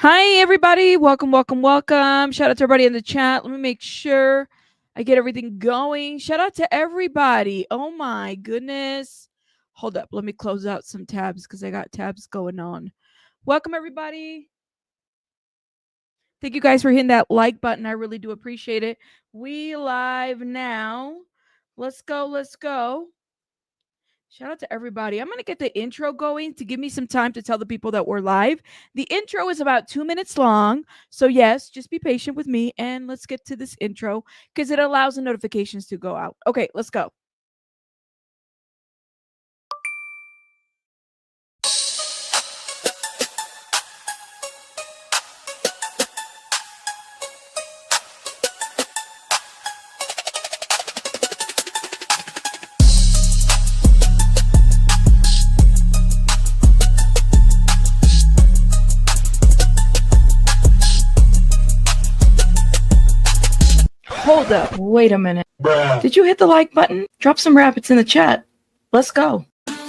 Hi, everybody. Welcome, welcome, welcome. Shout out to everybody in the chat. Let me make sure I get everything going. Shout out to everybody. Oh, my goodness. Hold up. Let me close out some tabs because I got tabs going on. Welcome, everybody. Thank you guys for hitting that like button. I really do appreciate it. We live now. Let's go. Let's go. Shout out to everybody. I'm going to get the intro going to give me some time to tell the people that we're live. The intro is about 2 minutes long. So, yes, just be patient with me and let's get to this intro because it allows the notifications to go out. Okay, let's go. Hold up. Wait a minute. Bruh. Did you hit the like button? Drop some rabbits in the chat. Let's go.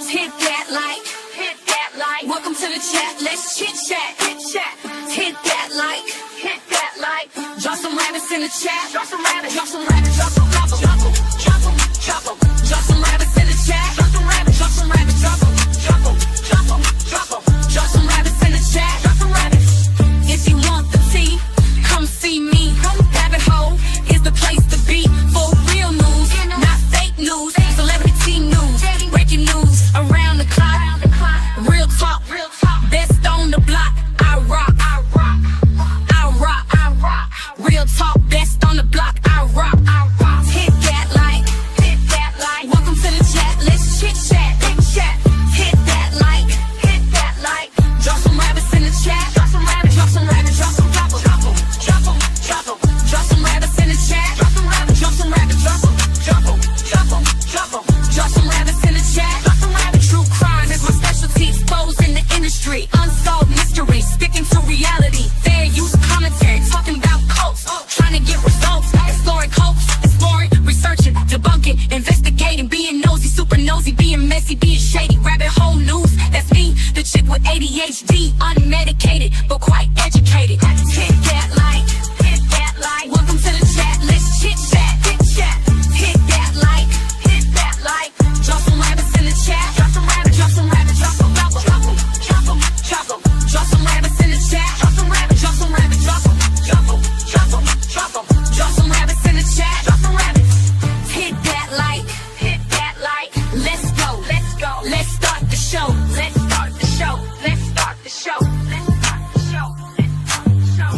Hit that like, hit that like. Welcome to the chat. Let's chit chat, hit chat. Hit that like, hit that like. Drop some rabbits in the chat. Drop some rabbits, drop some rabbits, drop some rabbits, drop them, drop them, drop them. Drop some rabbits in the chat. Drop some rabbits, drop some rabbits, drop them, drop them, drop them, drop them. Drop some rabbits in the chat. Drop some rabbits. If you want the tea, come see me. Rabbit hole is the place to be for real news, not fake news. Celebrity news, breaking news around the clock. Real talk, best on the block. I rock, I rock, I rock, I rock. Real talk, best on the block. I rock, I rock. Hit that like, hit that like. Welcome to the chat. Let's chit chat, hit chat. Hit that like, hit that like. Drop some rabbits in the chat. Drop some rabbits, drop some rabbits, drop some drop them, drop them, drop them, drop them. Drop some rabbits in the chat. Drop some rabbits, drop some rabbits, drop them, drop them, drop them, drop them. Drop some rabbits in the chat. Drop some rabbits. True crime is my specialty. Exposing the industry. Unsolved mysteries. Sticking to reality. Fair use commentary. Talking about cults. Trying to get results. Exploring cults. Exploring. Researching. Debunking. Investigating. Being nosy. Super nosy. Being messy. Being shady. Rabbit hole news. That's me. The chick with ADHD. Unmedicated. But quite educated. Hit that like. Hit that like. Welcome to the chat. Let's chit chat. Hit chat. Hit that like. Hit that like. Drop some rabbits in the chat. Drop some rabbits. Drop some rabbits. Drop some rabbits. Drop them. Drop them. Drop them. Drop some rabbits in the chat. Drop some rabbits. Drop some rabbits. Drop them. Drop them. Drop them. Drop them. Drop some rabbits in the chat. Drop some rabbits. Hit that like. Hit that like. Let's go. Let's go. Let's start the show. Let's start the show. Let's start the show. Let's start the show. Let's start the show.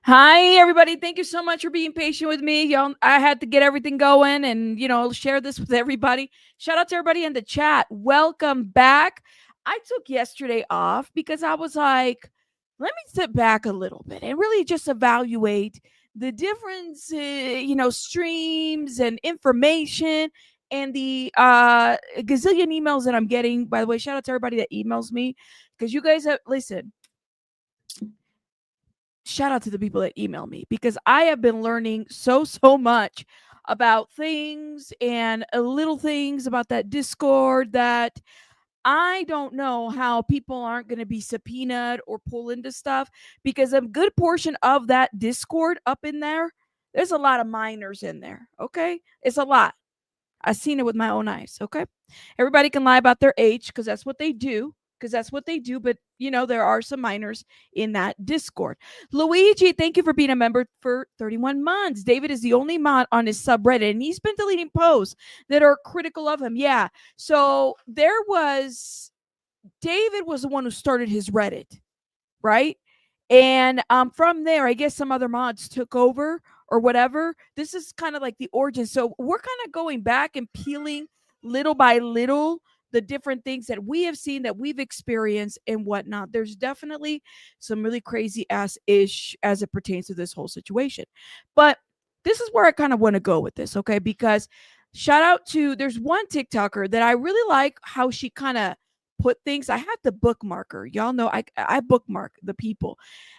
Hi, everybody. Thank you so much for being patient with me. Y'all, I had to get everything going and, share this with everybody. Shout out to everybody in the chat. Welcome back. I took yesterday off because I was like, let me sit back a little bit and really just evaluate the different, streams and information and the gazillion emails that I'm getting. By the way, shout out to everybody that emails me because you guys have, listen, shout out to the people that email me because I have been learning so much about things and little things about that Discord that I don't know how people aren't going to be subpoenaed or pull into stuff because a good portion of that Discord up in there's a lot of minors in there. Okay. It's a lot. I've seen it with my own eyes. Okay. Everybody can lie about their age because that's what they do. But there are some minors in that Discord. Luigi, thank you for being a member for 31 months. David is the only mod on his subreddit, and he's been deleting posts that are critical of him. Yeah. So David was the one who started his Reddit, right? And from there, I guess some other mods took over or whatever. This is kind of like the origin. So we're kind of going back and peeling little by little the different things that we have seen, that we've experienced and whatnot. There's definitely some really crazy ass ish as it pertains to this whole situation. But this is where I kind of want to go with this, okay? Because shout out to, there's one TikToker that I really like how she kind of put things. I have the bookmarker. Y'all know I bookmark the people.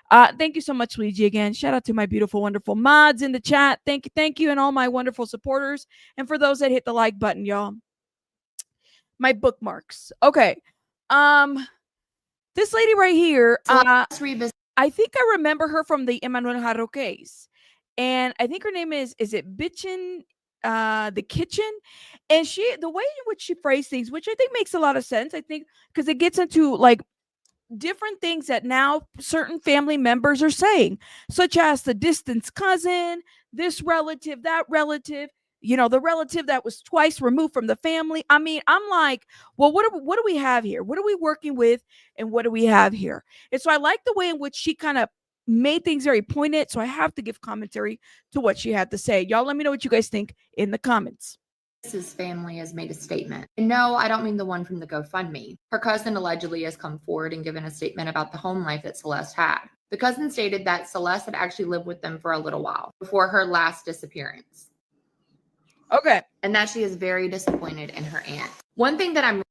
Thank you so much, Luigi. Again, shout out to my beautiful, wonderful mods in the chat. Thank you, and all my wonderful supporters. And for those that hit the like button, y'all. My bookmarks. Okay. This lady right here, Celeste Rivas. I think I remember her from the Emmanuel Jarro case. And I think her name is it Bitchin the Kitchen? And the way in which she phrased things, which I think makes a lot of sense, I think, because it gets into like different things that now certain family members are saying, such as the distant cousin, this relative, that relative, the relative that was twice removed from the family. I mean, I'm like, well, what do we have here? What are we working with, and what do we have here? And so I like the way in which she kind of made things very pointed. So I have to give commentary to what she had to say. Y'all let me know what you guys think in the comments. His family has made a statement. And no, I don't mean the one from the GoFundMe. Her cousin allegedly has come forward and given a statement about the home life that Celeste had. The cousin stated that Celeste had actually lived with them for a little while before her last disappearance. Okay. And that she is very disappointed in her aunt. One thing that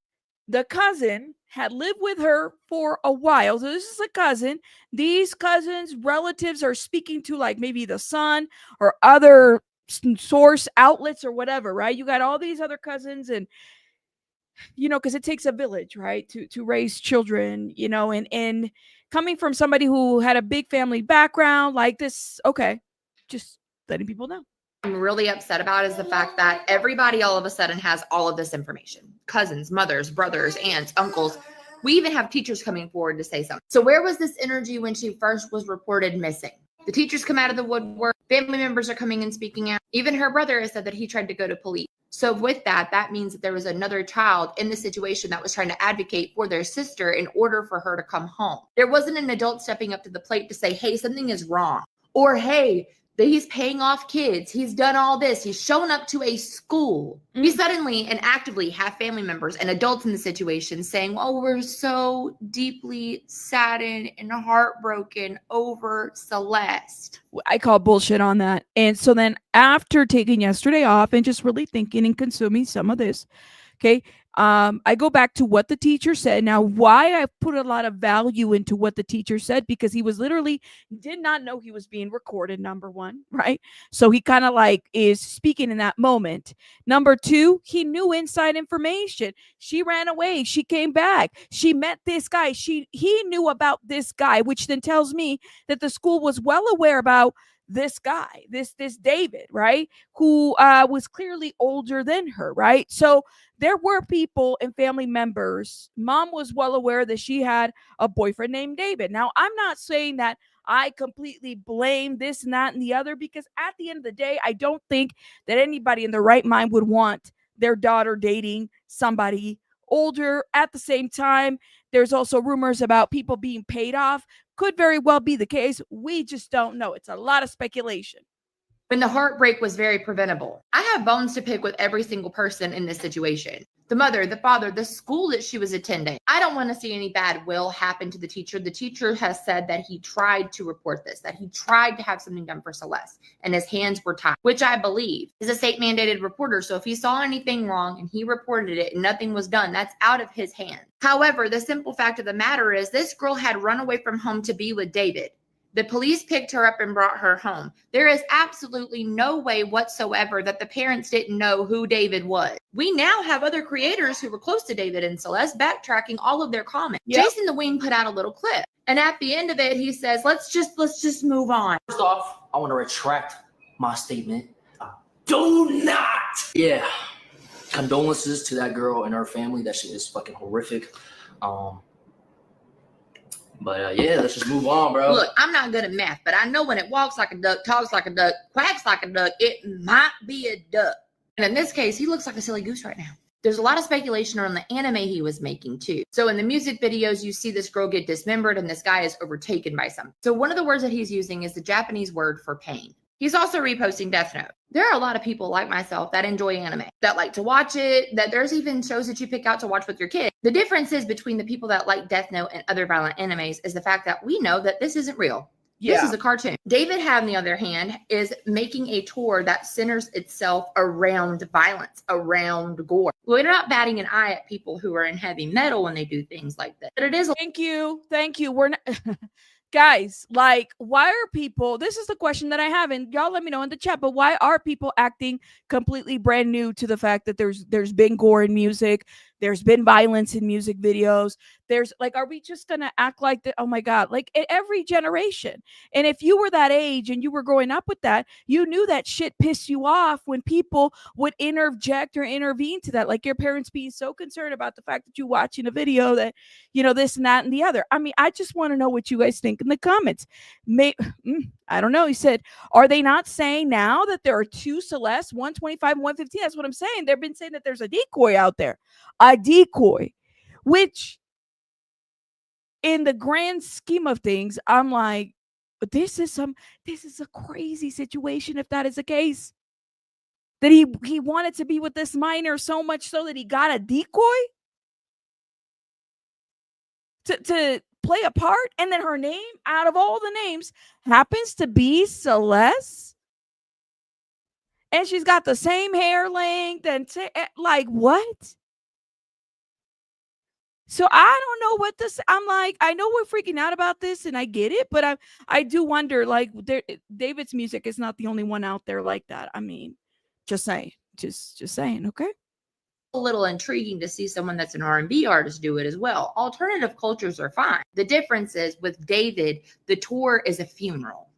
the cousin had lived with her for a while. So this is a cousin. These cousins, relatives are speaking to like maybe the son or other source outlets or whatever, right? You got all these other cousins, and because it takes a village, right, to raise children, and coming from somebody who had a big family background like this. Okay, just letting people know. I'm really upset about is the fact that everybody all of a sudden has all of this information. Cousins, mothers, brothers, aunts, uncles. We even have teachers coming forward to say something. So where was this energy when she first was reported missing? The teachers come out of the woodwork. Family members are coming and speaking out. Even her brother has said that he tried to go to police. So with that means that there was another child in the situation that was trying to advocate for their sister in order for her to come home. There wasn't an adult stepping up to the plate to say, hey, something is wrong. Or, hey, that he's paying off kids. He's done all this. He's shown up to a school. We suddenly and actively have family members and adults in the situation saying, oh, we're so deeply saddened and heartbroken over Celeste. I call bullshit on that. And so then after taking yesterday off and just really thinking and consuming some of this, okay, I go back to what the teacher said. Now, why I put a lot of value into what the teacher said, because he was literally did not know he was being recorded, number one, right? So he kind of like is speaking in that moment. Number two, he knew inside information. She ran away. She came back. She met this guy. He knew about this guy, which then tells me that the school was well aware about this guy, this David, right? Who was clearly older than her, right? So there were people and family members. Mom was well aware that she had a boyfriend named David. Now, I'm not saying that I completely blame this and that and the other, because at the end of the day, I don't think that anybody in their right mind would want their daughter dating somebody older. At the same time, there's also rumors about people being paid off. Could very well be the case. We just don't know. It's a lot of speculation. When the heartbreak was very preventable. I have bones to pick with every single person in this situation. The mother, the father, the school that she was attending. I don't want to see any bad will happen to the teacher. The teacher has said that he tried to report this, that he tried to have something done for Celeste, and his hands were tied, which I believe is a state mandated reporter. So if he saw anything wrong and he reported it and nothing was done, that's out of his hands. However, the simple fact of the matter is this girl had run away from home to be with David. The police picked her up and brought her home. There is absolutely no way whatsoever that the parents didn't know who David was. We now have other creators who were close to David and Celeste backtracking all of their comments. Yep. Jason the Wing put out a little clip. And at the end of it, he says, let's just move on. First off, I want to retract my statement. Do not. Yeah. Condolences to that girl and her family. That shit is fucking horrific. But yeah, let's just move on, bro. Look, I'm not good at math, but I know when it walks like a duck, talks like a duck, quacks like a duck, it might be a duck. And in this case, he looks like a silly goose right now. There's a lot of speculation around the anime he was making too. So in the music videos, you see this girl get dismembered and this guy is overtaken by something. So one of the words that he's using is the Japanese word for pain. He's also reposting Death Note. There are a lot of people like myself that enjoy anime, that like to watch it, that there's even shows that you pick out to watch with your kids. The difference is between the people that like Death Note and other violent animes is the fact that we know that this isn't real. Yeah. This is a cartoon. David, on the other hand, is making a tour that centers itself around violence, around gore. We're not batting an eye at people who are in heavy metal when they do things like that. But it is. Thank you. We're not... Guys, like, why are people, this is the question that I have, and y'all let me know in the chat, but why are people acting completely brand new to the fact that there's been gore in music, There's been violence in music videos. There's like, are we just going to act like that? Oh my God, like every generation. And if you were that age and you were growing up with that, you knew that shit pissed you off when people would interject or intervene to that. Like your parents being so concerned about the fact that you're watching a video that, you know, this and that and the other. I mean, I just want to know what you guys think in the comments. I don't know. He said, are they not saying now that there are two Celeste, 125 and 115? That's what I'm saying. They've been saying that there's a decoy out there. A decoy, which in the grand scheme of things, I'm like, this is a crazy situation if that is the case. That he wanted to be with this minor so much so that he got a decoy to play a part, and then her name, out of all the names, happens to be Celeste. And she's got the same hair length and like what? So I don't know what this. I'm like, I know we're freaking out about this, and I get it, but I do wonder. Like, David's music is not the only one out there like that. I mean, just saying, just saying. Okay. A little intriguing to see someone that's an R&B artist do it as well. Alternative cultures are fine. The difference is with David, the tour is a funeral.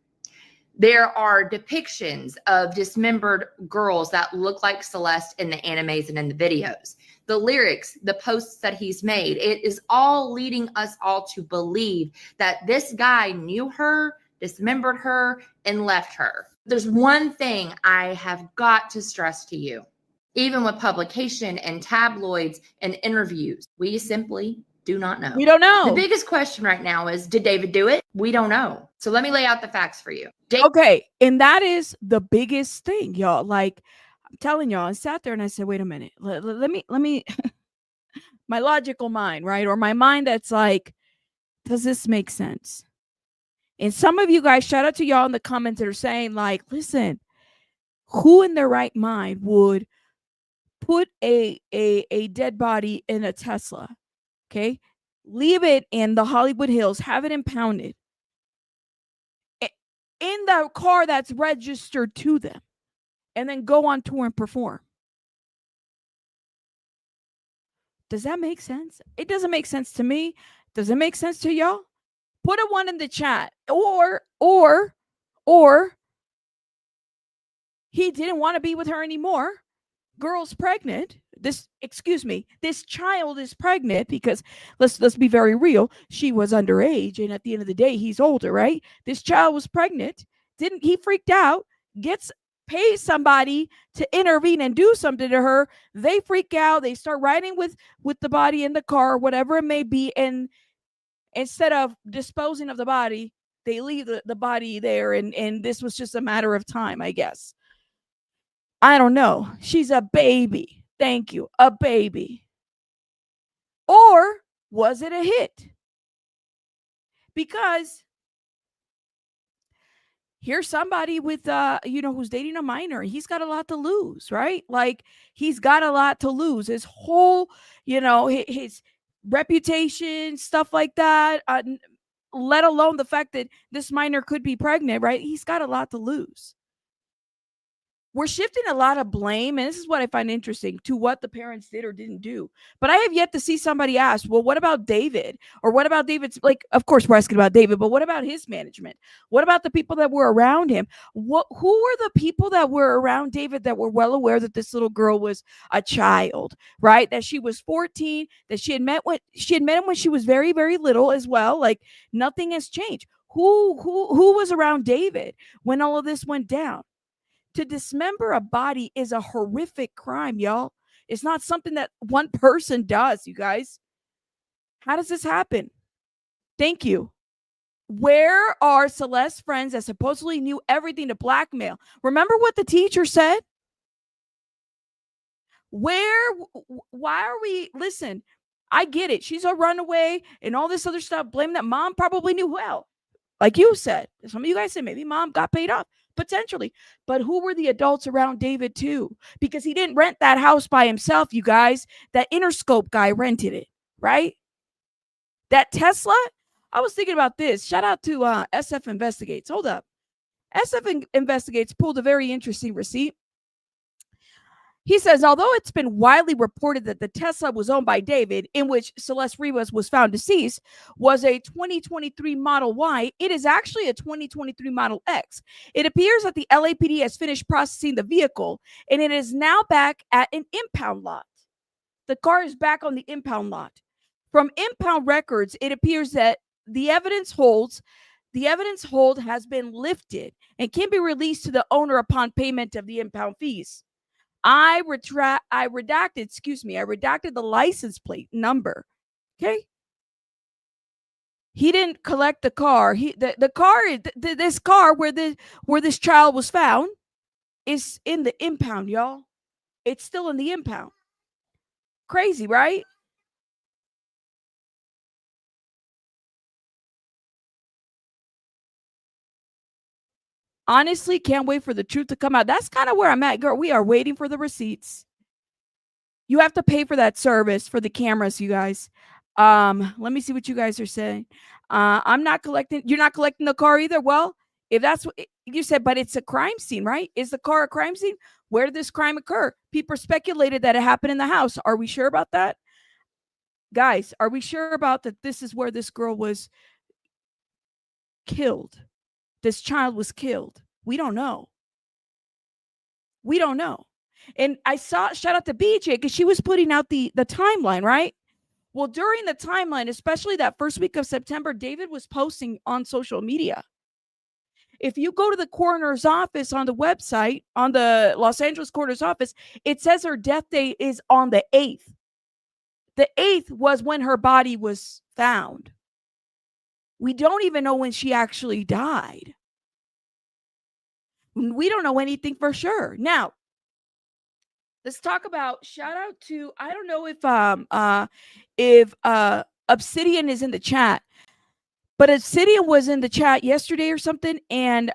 There are depictions of dismembered girls that look like Celeste in the animes and in the videos. The lyrics, the posts that he's made, it is all leading us all to believe that this guy knew her, dismembered her, and left her. There's one thing I have got to stress to you. Even with publication and tabloids and interviews, we simply do not know. We don't know. The biggest question right now is, did David do it? We don't know. So let me lay out the facts for you. Okay. And that is the biggest thing, y'all. Like, I'm telling y'all, I sat there and I said, wait a minute. Let me, my logical mind, right? Or my mind that's like, does this make sense? And some of you guys, shout out to y'all in the comments that are saying, like, listen, who in their right mind would put a dead body in a Tesla, okay? Leave it in the Hollywood Hills, have it impounded in the car that's registered to them, and then go on tour and perform. Does that make sense? It doesn't make sense to me. Does it make sense to y'all? Put a 1 in the chat. Or he didn't want to be with her anymore. Girl's pregnant. This child is pregnant because let's be very real. She was underage, and at the end of the day, he's older, right? This child was pregnant. He freaked out, pays somebody to intervene and do something to her. They freak out. They start riding with the body in the car, whatever it may be. And instead of disposing of the body, they leave the body there. And this was just a matter of time, I guess. I don't know. She's a baby. Thank you. A baby. Or was it a hit? Because here's somebody with, who's dating a minor. He's got a lot to lose, right? Like, he's got a lot to lose. His whole, his reputation, stuff like that, let alone the fact that this minor could be pregnant, right? He's got a lot to lose. We're shifting a lot of blame, and this is what I find interesting, to what the parents did or didn't do. But I have yet to see somebody ask, well, what about David? Or what about David's, like, of course we're asking about David, but what about his management? What about the people that were around him? Who were the people that were around David that were well aware that this little girl was a child, right? That she was 14, that she had met him when she was very, very little as well. Like, nothing has changed. Who was around David when all of this went down? To dismember a body is a horrific crime, y'all. It's not something that one person does, you guys. How does this happen? Thank you. Where are Celeste's friends that supposedly knew everything to blackmail? Remember what the teacher said? Why are we, listen, I get it. She's a runaway and all this other stuff. Blame that mom probably knew well. Like you said, some of you guys said maybe mom got paid off. Potentially. But who were the adults around David too? Because he didn't rent that house by himself, you guys. That Interscope guy rented it, right? That Tesla, I was thinking about this. Shout out to SF Investigates. Hold up. SF Investigates pulled a very interesting receipt. He says, although it's been widely reported that the Tesla was owned by David, in which Celeste Rivas was found deceased, was a 2023 Model Y, it is actually a 2023 Model X. It appears that the LAPD has finished processing the vehicle, and it is now back at an impound lot. The car is back on the impound lot. From impound records, it appears that the evidence hold has been lifted and can be released to the owner upon payment of the impound fees. I redacted the license plate number. Okay. He didn't collect the car. This car where this child was found is in the impound, y'all. It's still in the impound. Crazy, right? Honestly, can't wait for the truth to come out. That's kind of where I'm at, girl. We are waiting for the receipts. You have to pay for that service for the cameras, you guys. Let me see what you guys are saying. I'm not collecting. You're not collecting the car either. Well, if that's what you said, but it's a crime scene, right? Is the car a crime scene? Where did this crime occur? People speculated that it happened in the house. Are we sure about that? Guys, are we sure about that this is where this girl was killed? This child was killed. We don't know. We don't know. And I saw, shout out to BJ, because she was putting out the timeline, right? Well, during the timeline, especially that first week of September, David was posting on social media. If you go to the coroner's office on the website, on the Los Angeles coroner's office, it says her death date is on the 8th. The 8th was when her body was found. We don't even know when she actually died. We don't know anything for sure. Now, let's talk about, shout out to, I don't know if Obsidian is in the chat, but Obsidian was in the chat yesterday or something, and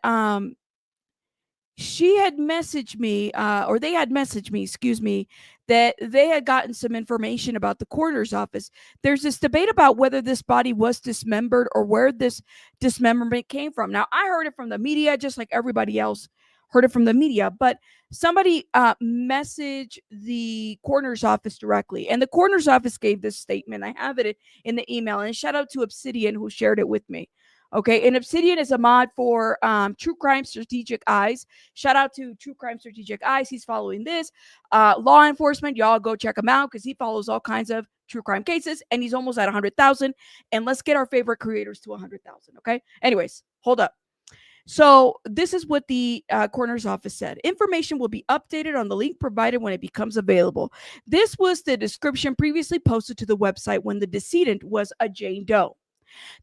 she had messaged me, or they had messaged me, excuse me, that they had gotten some information about the coroner's office. There's this debate about whether this body was dismembered or where this dismemberment came from. Now, I heard it from the media, just like everybody else heard it from the media, but somebody messaged the coroner's office directly, and the coroner's office gave this statement. I have it in the email, and shout out to Obsidian who shared it with me. Okay, and Obsidian is a mod for True Crime Strategic Eyes. Shout out to True Crime Strategic Eyes. He's following this. Law enforcement, y'all go check him out because he follows all kinds of true crime cases, and he's almost at 100,000. And let's get our favorite creators to 100,000, okay? Anyways, hold up. So this is what the coroner's office said. Information will be updated on the link provided when it becomes available. This was the description previously posted to the website when the decedent was a Jane Doe.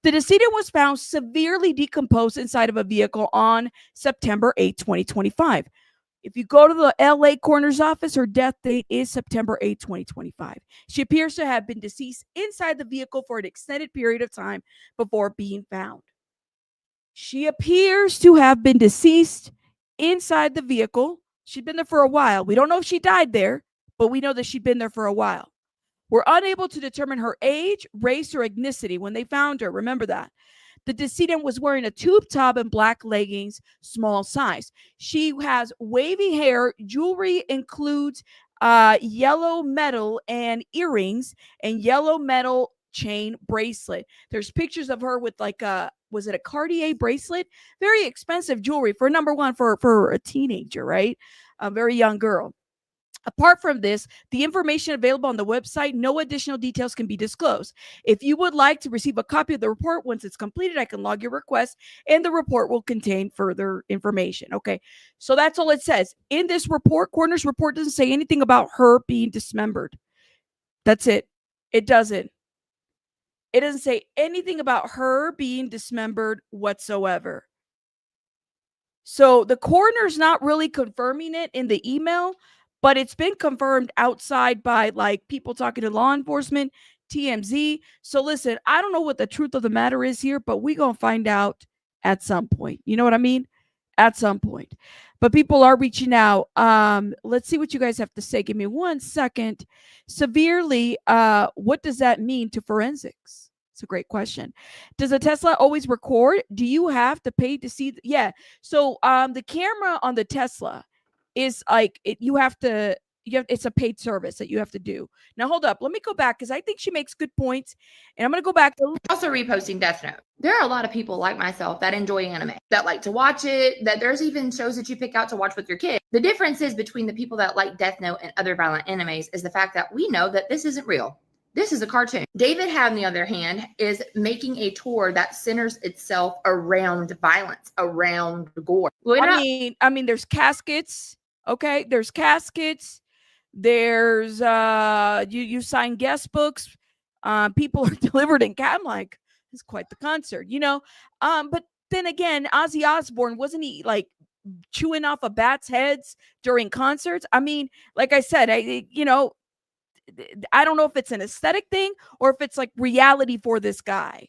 The decedent was found severely decomposed inside of a vehicle on September 8, 2025. If you go to the LA coroner's office, her death date is September 8, 2025. She appears to have been deceased inside the vehicle for an extended period of time before being found. She appears to have been deceased inside the vehicle. She'd been there for a while. We don't know if she died there, but we know that she'd been there for a while. We're unable to determine her age, race, or ethnicity when they found her. Remember that. The decedent was wearing a tube top and black leggings, small size. She has wavy hair. Jewelry includes yellow metal and earrings and yellow metal chain bracelet. There's pictures of her with like was it a Cartier bracelet? Very expensive jewelry for number one for a teenager, right? A very young girl. Apart from this, the information available on the website, no additional details can be disclosed. If you would like to receive a copy of the report once it's completed, I can log your request and the report will contain further information. Okay, so that's all it says. In this report, coroner's report doesn't say anything about her being dismembered. That's it. It doesn't. It doesn't say anything about her being dismembered whatsoever. So the coroner's not really confirming it in the email, but it's been confirmed outside by like people talking to law enforcement, TMZ. So listen, I don't know what the truth of the matter is here, but we're going to find out at some point. You know what I mean? At some point. But people are reaching out. Let's see what you guys have to say. Give me 1 second. Severely, what does that mean to forensics? It's a great question. Does a Tesla always record? Do you have to pay to see? Yeah. So the camera on the Tesla is like you have to it's a paid service that you have to do. Now hold up, let me go back because I think she makes good points, and I'm going to go back to Also reposting Death Note. There are a lot of people like myself that enjoy anime, that like to watch it, that there's even shows that you pick out to watch with your kid. The difference is between the people that like Death Note and other violent animes is the fact that we know that this isn't real. This is a cartoon. David Had, on the other hand, is making a tour that centers itself around violence, around gore. I mean, there's caskets. Okay, there's caskets. There's you sign guest books. People are delivered in I'm like, it's quite the concert, you know. But then again, Ozzy Osbourne, wasn't he like chewing off a bat's heads during concerts? I mean, like I said, I don't know if it's an aesthetic thing or if it's like reality for this guy.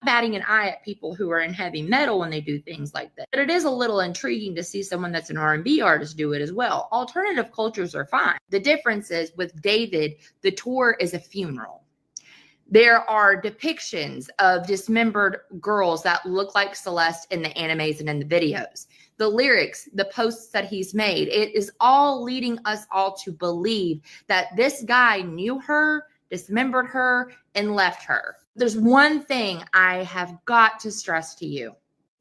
Batting an eye at people who are in heavy metal when they do things like that. But it is a little intriguing to see someone that's an R&B artist do it as well. Alternative cultures are fine. The difference is with David, the tour is a funeral. There are depictions of dismembered girls that look like Celeste in the animes and in the videos. The lyrics, the posts that he's made, it is all leading us all to believe that this guy knew her, dismembered her, and left her. There's one thing I have got to stress to you.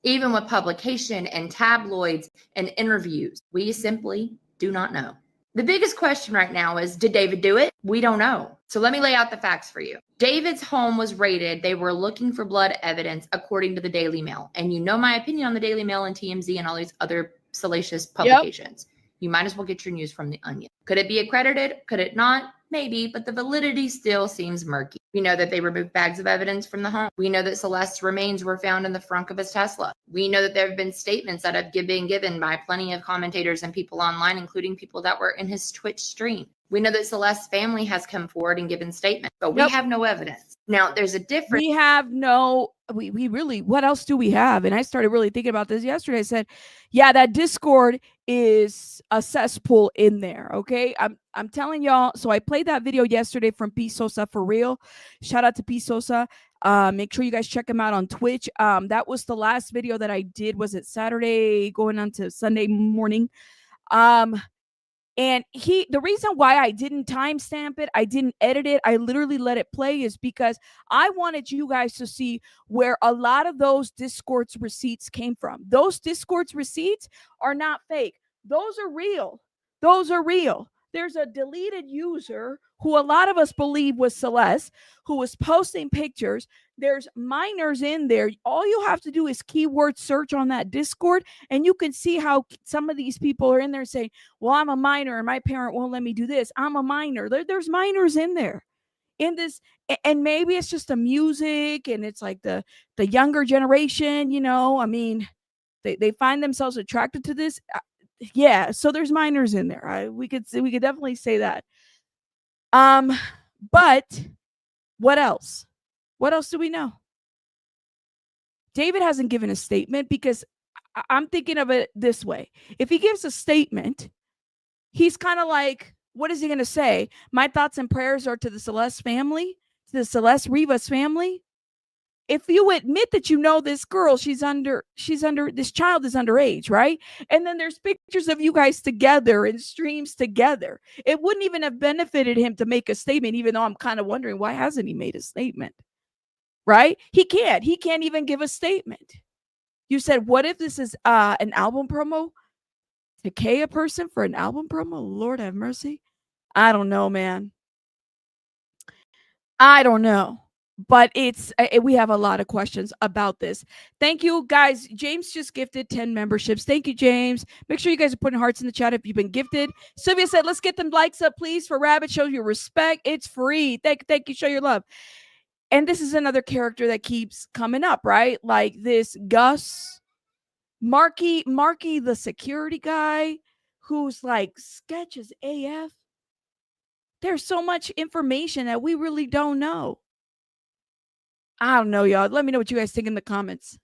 Even with publication and tabloids and interviews, we simply do not know. The biggest question right now is, did David do it? We don't know. So let me lay out the facts for you. David's home was raided. They were looking for blood evidence, according to the Daily Mail. And you know my opinion on the Daily Mail and TMZ and all these other salacious publications. Yep. You might as well get your news from the Onion. Could it be accredited? Could it not? Maybe, but the validity still seems murky. We know that they removed bags of evidence from the home. We know that Celeste's remains were found in the frunk of his Tesla. We know that there have been statements that have been given by plenty of commentators and people online, including people that were in his Twitch stream. We know that Celeste's family has come forward and given statements, but we have no evidence. Now, there's a difference. We really, what else do we have? And I started really thinking about this yesterday. I said, yeah, that Discord is a cesspool in there. Okay. I'm telling y'all. So I played that video yesterday from P. Sosa for real. Shout out to P. Sosa. Make sure you guys check him out on Twitch. That was the last video that I did. Was it Saturday going on to Sunday morning? And the reason why I didn't timestamp it, I didn't edit it, I literally let it play is because I wanted you guys to see where a lot of those Discord receipts came from. Those Discord receipts are not fake. Those are real. Those are real. There's a deleted user who a lot of us believe was Celeste, who was posting pictures. There's minors in there. All you have to do is keyword search on that Discord, and you can see how some of these people are in there saying, well, I'm a minor and my parent won't let me do this. I'm a minor. There's minors in there. In this, and maybe it's just the music and it's like the younger generation, you know. I mean, they find themselves attracted to this. Yeah, so there's minors in there. We could definitely say that. But what else? What else do we know? David hasn't given a statement because I'm thinking of it this way. If he gives a statement, he's kind of like, what is he going to say? My thoughts and prayers are to the Celeste family, to the Celeste Rivas family. If you admit that you know this girl, this child is underage, right? And then there's pictures of you guys together and streams together. It wouldn't even have benefited him to make a statement, even though I'm kind of wondering, why hasn't he made a statement? Right? He can't even give a statement. You said, what if this is an album promo? To pay a person for an album promo? Lord have mercy. I don't know, man. I don't know. But we have a lot of questions about this. Thank you, guys. James just gifted 10 memberships. Thank you, James. Make sure you guys are putting hearts in the chat if you've been gifted. Sylvia said, let's get them likes up, please, for Rabbit. Show your respect. It's free. Thank you. Show your love. And this is another character that keeps coming up, right? Like this Gus, Marky, the security guy, who's like sketches AF. There's so much information that we really don't know. I don't know, y'all. Let me know what you guys think in the comments.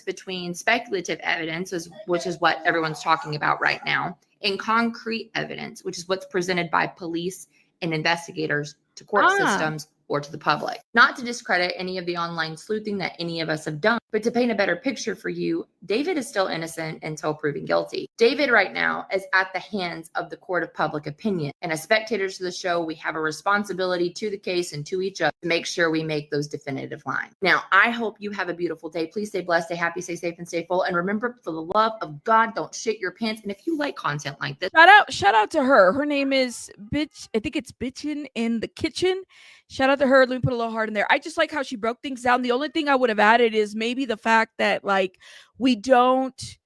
Between speculative evidence, which is what everyone's talking about right now, and concrete evidence, which is what's presented by police and investigators to court systems or to the public. Not to discredit any of the online sleuthing that any of us have done, but to paint a better picture for you, David is still innocent until proven guilty. David right now is at the hands of the court of public opinion. And as spectators to the show, we have a responsibility to the case and to each other to make sure we make those definitive lines. Now, I hope you have a beautiful day. Please stay blessed, stay happy, stay safe, and stay full. And remember, for the love of God, don't shit your pants. And if you like content like this, shout out to her. Her name is Bitch. I think it's Bitchin' in the Kitchen. Shout out to her. Let me put a little heart in there. I just like how she broke things down. The only thing I would have added is maybe the fact that like we don't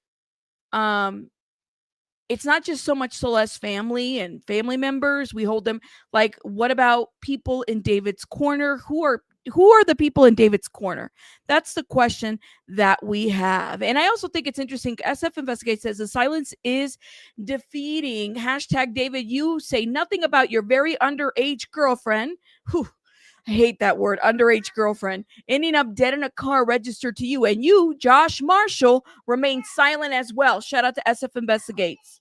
it's not just so much Celeste's family and family members. We hold them like, what about people in David's corner? Who are the people in David's corner? That's the question that we have. And I also think it's interesting. SF Investigate says the silence is defeating. Hashtag David, you say nothing about your very underage girlfriend. Whew, I hate that word, underage girlfriend, ending up dead in a car registered to you. And you, Josh Marshall, remain silent as well. Shout out to SF Investigates.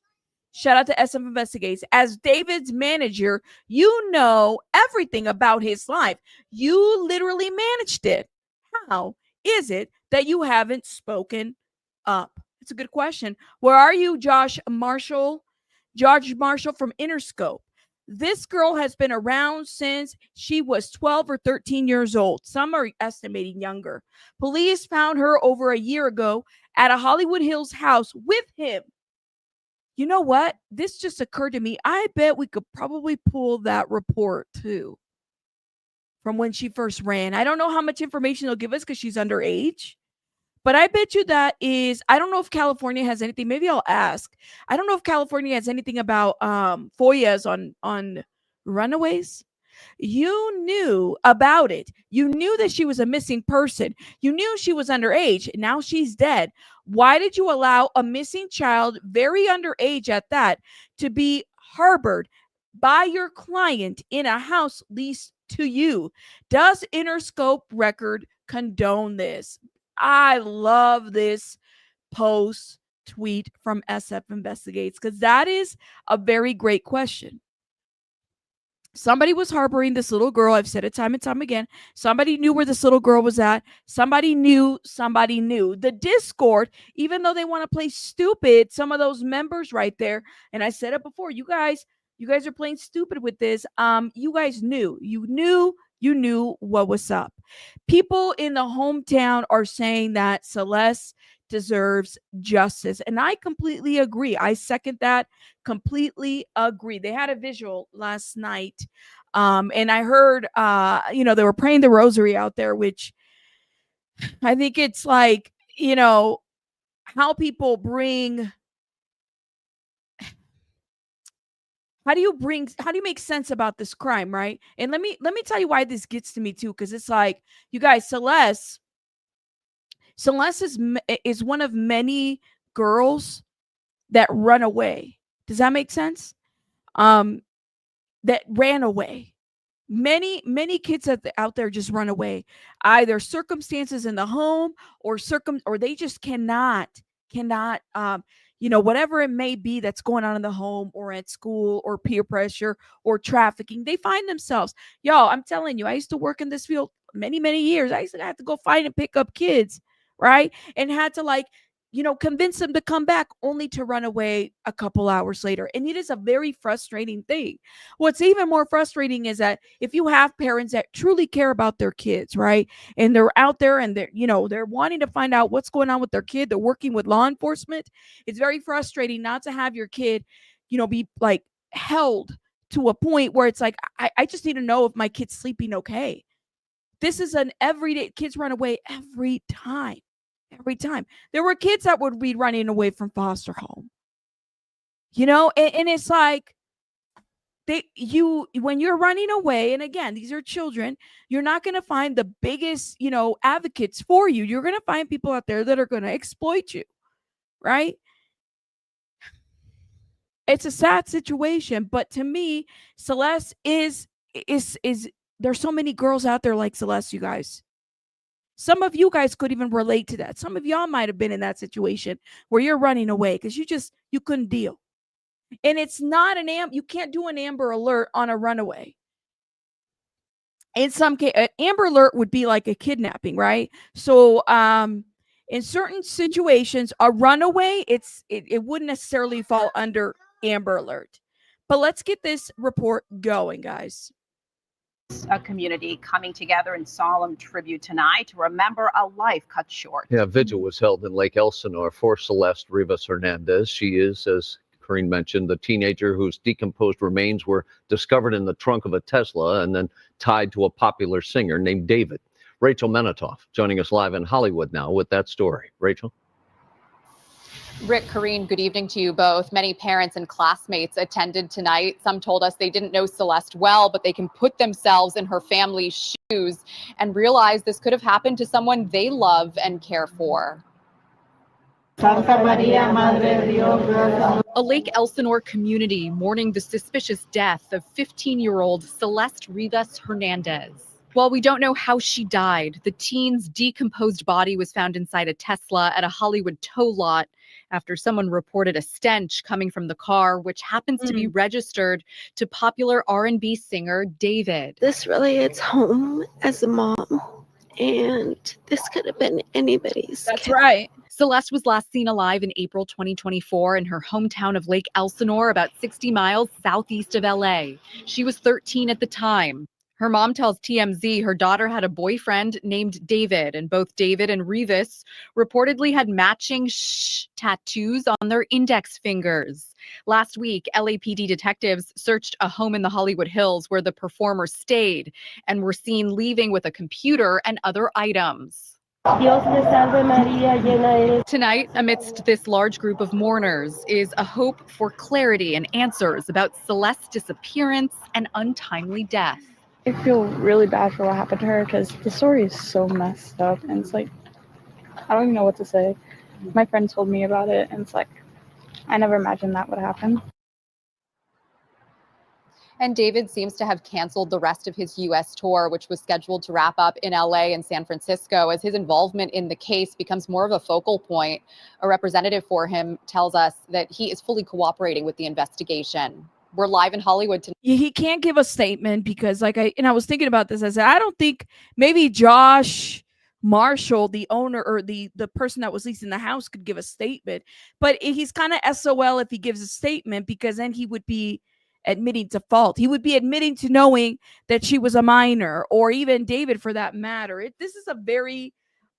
Shout out to SF Investigates. As David's manager, you know everything about his life. You literally managed it. How is it that you haven't spoken up? It's a good question. Where are you, Josh Marshall? George Marshall from Interscope. This girl has been around since she was 12 or 13 years old. Some are estimating younger. Police found her over a year ago at a Hollywood Hills house with him. You know what? This just occurred to me. I bet we could probably pull that report too from when she first ran. I don't know how much information they'll give us because she's underage, but I bet you that is, I don't know if California has anything. Maybe I'll ask. I don't know if California has anything about FOIAs on runaways. You knew about it. You knew that she was a missing person. You knew she was underage. Now she's dead. Why did you allow a missing child, very underage at that, to be harbored by your client in a house leased to you? Does Interscope record condone this? I love this post tweet from SF Investigates because that is a very great question. Somebody was harboring this little girl. I've said it time and time again. Somebody knew where this little girl was at. Somebody knew. The Discord, even though they want to play stupid, some of those members right there, and I said it before, you guys are playing stupid with this. You guys knew. You knew what was up. People in the hometown are saying that Celeste deserves justice. And I completely agree. I second that. Completely agree. They had a visual last night. And I heard, they were praying the rosary out there, which I think it's like, how people bring, how do you make sense about this crime, right? And let me tell you why this gets to me too, because it's like, you guys, Celeste is one of many girls that run away. Does that make sense? That ran away. Many kids out there just run away. Either circumstances in the home or they just cannot, whatever it may be that's going on in the home or at school or peer pressure or trafficking, they find themselves. Y'all, I'm telling you, I used to work in this field many, many years. I used to have to go find and pick up kids, right? And had to convince them to come back only to run away a couple hours later. And it is a very frustrating thing. What's even more frustrating is that if you have parents that truly care about their kids, right? And they're out there and they're wanting to find out what's going on with their kid. They're working with law enforcement. It's very frustrating not to have your kid, be like held to a point where it's like, I just need to know if my kid's sleeping okay. This is an everyday, kids run away every time. Every time. There were kids that would be running away from foster home. And it's like when you're running away, and again, these are children, you're not going to find the biggest, advocates for you. You're going to find people out there that are going to exploit you, right? It's a sad situation, but to me, Celeste is there's so many girls out there like Celeste, you guys. Some of you guys could even relate to that. Some of y'all might have been in that situation where you're running away because you couldn't deal. And it's not you can't do an Amber Alert on a runaway. in some case, an Amber Alert would be like a kidnapping, right? So, in certain situations, a runaway, it wouldn't necessarily fall under Amber Alert. But let's get this report going, guys. A community coming together in solemn tribute tonight to remember a life cut short. Yeah, vigil was held in Lake Elsinore for Celeste Rivas Hernandez. She is, as Corrine mentioned, the teenager whose decomposed remains were discovered in the trunk of a Tesla and then tied to a popular singer named David. Rachel Menitoff joining us live in Hollywood now with that story. Rachel? Rick, Corrine, good evening to you both. Many parents and classmates attended tonight. Some told us they didn't know Celeste well, but they can put themselves in her family's shoes and realize this could have happened to someone they love and care for. A Lake Elsinore community mourning the suspicious death of 15-year-old Celeste Rivas Hernandez. While we don't know how she died, the teen's decomposed body was found inside a Tesla at a Hollywood tow lot after someone reported a stench coming from the car, which happens to be registered to popular R&B singer David. This really hits home as a mom, and this could have been anybody's. That's right. Celeste was last seen alive in April 2024 in her hometown of Lake Elsinore, about 60 miles southeast of LA. She was 13 at the time. Her mom tells TMZ her daughter had a boyfriend named David, and both David and Rivas reportedly had matching tattoos on their index fingers. Last week, LAPD detectives searched a home in the Hollywood Hills where the performer stayed and were seen leaving with a computer and other items. Tonight, amidst this large group of mourners, is a hope for clarity and answers about Celeste's disappearance and untimely death. I feel really bad for what happened to her because the story is so messed up, and it's like, I don't even know what to say. My friend told me about it, and it's like, I never imagined that would happen. And David seems to have canceled the rest of his U.S. tour, which was scheduled to wrap up in L.A. and San Francisco, as his involvement in the case becomes more of a focal point. A representative for him tells us that he is fully cooperating with the investigation. We're live in Hollywood tonight. He can't give a statement because, I was thinking about this. I said, I don't think maybe Josh Marshall, the owner or the person that was leasing the house, could give a statement. But he's kind of SOL if he gives a statement, because then he would be admitting to fault. He would be admitting to knowing that she was a minor, or even David for that matter. This is a very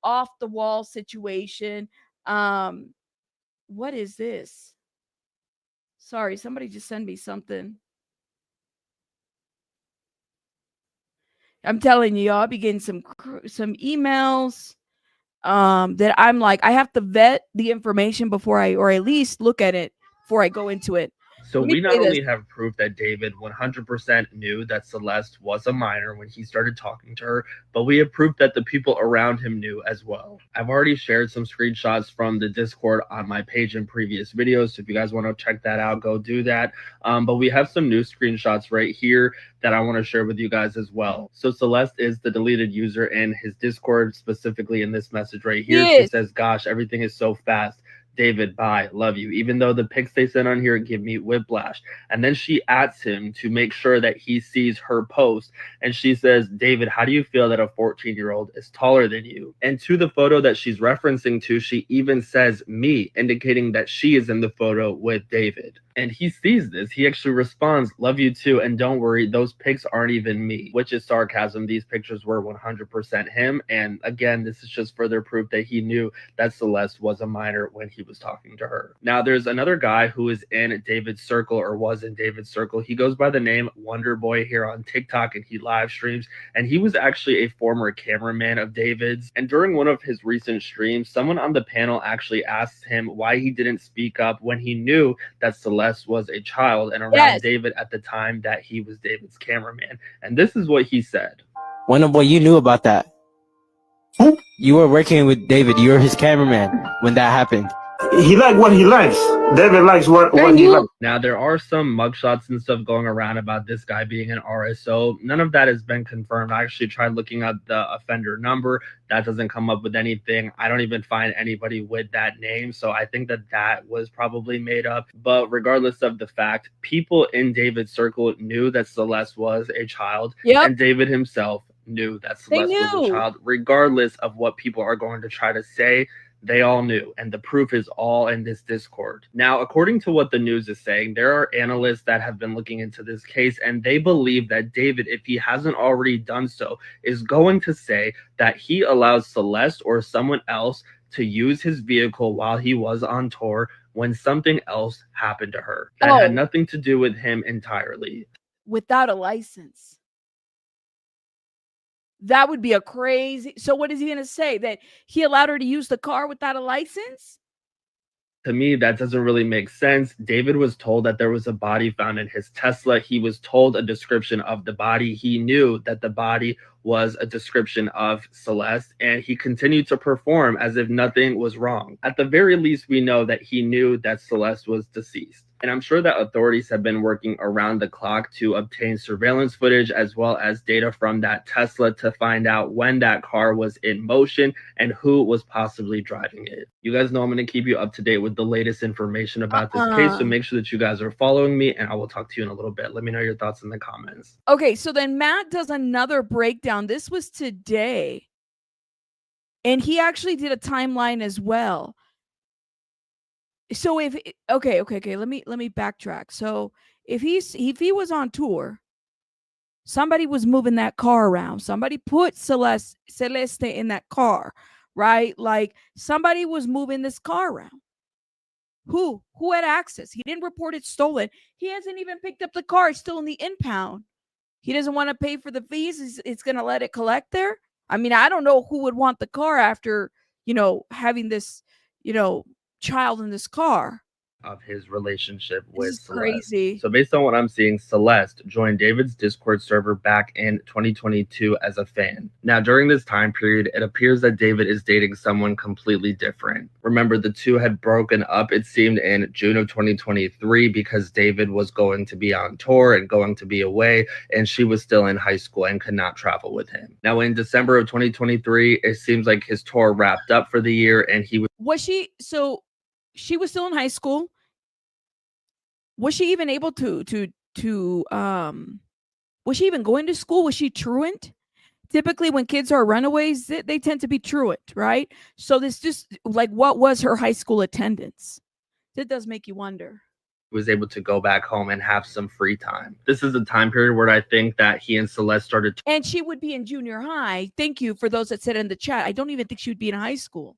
off the wall situation. What is this? Sorry, somebody just sent me something. I'm telling you, I'll be getting some emails that I'm like, I have to vet the information before or at least look at it before I go into it. So we not only have proof that David 100% knew that Celeste was a minor when he started talking to her, but we have proof that the people around him knew as well. I've already shared some screenshots from the Discord on my page in previous videos, so if you guys want to check that out, go do that. But we have some new screenshots right here that I want to share with you guys as well. So Celeste is the deleted user in his Discord, specifically in this message right here. She says, "Gosh, everything is so fast. David, bye, love you." Even though the pics they sent on here give me whiplash. And then she adds him to make sure that he sees her post. And she says, "David, how do you feel that a 14-year-old is taller than you?" And to the photo that she's referencing to, she even says me, indicating that she is in the photo with David. And he sees this. He actually responds, "Love you too. And don't worry, those pics aren't even me," which is sarcasm. These pictures were 100% him. And again, this is just further proof that he knew that Celeste was a minor when he was talking to her. Now, there's another guy who is in David's circle, or was in David's circle. He goes by the name Wonder Boy here on TikTok, and he live streams. And he was actually a former cameraman of David's. And during one of his recent streams, someone on the panel actually asked him why he didn't speak up when he knew that Celeste was a child and around David at the time that he was David's cameraman. And this is what he said. Wonder Boy, you knew about that. You were working with David. You were his cameraman when that happened. he like what he likes. David likes what he likes. Now, there are some mugshots and stuff going around about this guy being an RSO. None of that has been confirmed. I actually tried looking at the offender number. That doesn't come up with anything. I don't even find anybody with that name. So I think that that was probably made up. But regardless of the fact, people in David's circle knew that Celeste was a child. Yep. And David himself knew that Celeste was a child. Regardless of what people are going to try to say, they all knew, and the proof is all in this Discord. Now, according to what the news is saying, there are analysts that have been looking into this case, and they believe that David, if he hasn't already done so, is going to say that he allows Celeste or someone else to use his vehicle while he was on tour when something else happened to her. That had nothing to do with him entirely. Without a license. That would be a crazy. So what is he going to say? That he allowed her to use the car without a license? To me, that doesn't really make sense. David was told that there was a body found in his Tesla. He was told a description of the body. He knew that the body was a description of Celeste, and he continued to perform as if nothing was wrong. At the very least, we know that he knew that Celeste was deceased. And I'm sure that authorities have been working around the clock to obtain surveillance footage as well as data from that Tesla to find out when that car was in motion and who was possibly driving it. You guys know I'm going to keep you up to date with the latest information about this case, so make sure that you guys are following me, and I will talk to you in a little bit. Let me know your thoughts in the comments. Okay, so then Matt does another breakdown. This was today. And he actually did a timeline as well. So if okay, let me backtrack. So if he was on tour, somebody was moving that car around. Somebody put Celeste in that car, right? Like somebody was moving this car around. Who had access? He didn't report it stolen. He hasn't even picked up the car. It's still in the impound. He doesn't want to pay for the fees. It's going to let it collect there. I mean, I don't know who would want the car after, having this, child in this car. Of his relationship with Celeste. Crazy. So based on what I'm seeing, Celeste joined David's Discord server back in 2022 as a fan. Now, during this time period, it appears that David is dating someone completely different. Remember, the two had broken up, it seemed, in June of 2023 because David was going to be on tour and going to be away, and she was still in high school and could not travel with him. Now, in December of 2023, it seems like his tour wrapped up for the year, and he she was still in high school. Was she even able to was she even going to school? Was she truant? Typically when kids are runaways, they tend to be truant, right? So this just like, what was her high school attendance? That does make you wonder. Was able to go back home and have some free time. This is a time period where I think that he and Celeste started. And she would be in junior high. Thank you for those that said in the chat. I don't even think she would be in high school.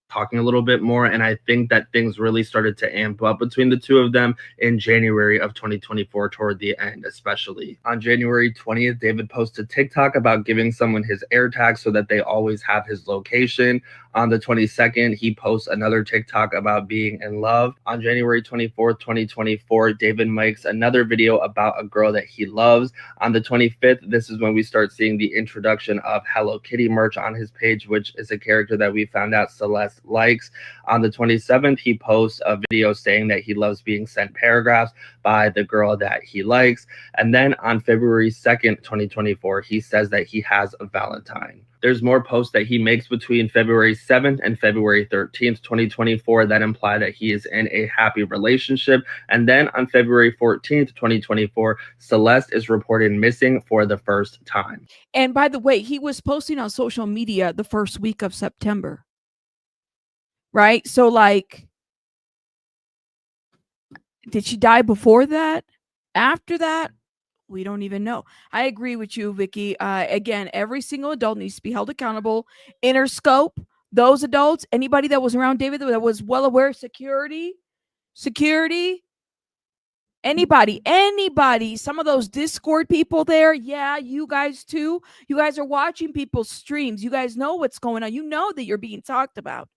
Talking a little bit more, and I think that things really started to amp up between the two of them in January of 2024 toward the end. Especially on January 20th, David posted TikTok about giving someone his AirTag so that they always have his location. On the 22nd, he posts another TikTok about being in love. On January 24th, 2024, David makes another video about a girl that he loves. On the 25th, this is when we start seeing the introduction of Hello Kitty merch on his page, which is a character that we found out Celeste likes. On the 27th, he posts a video saying that he loves being sent paragraphs by the girl that he likes. And then on February 2nd, 2024, he says that he has a Valentine. There's more posts that he makes between February 7th and February 13th, 2024 that imply that he is in a happy relationship. And then on February 14th, 2024, Celeste is reported missing for the first time. And by the way, he was posting on social media the first week of September. Right? So like, did she die before that? After that? We don't even know. I agree with you, Vicky. Again, every single adult needs to be held accountable. Inner scope, those adults, anybody that was around David that was well aware, security, anybody, some of those Discord people there. Yeah, you guys too. You guys are watching people's streams. You guys know what's going on. You know that you're being talked about.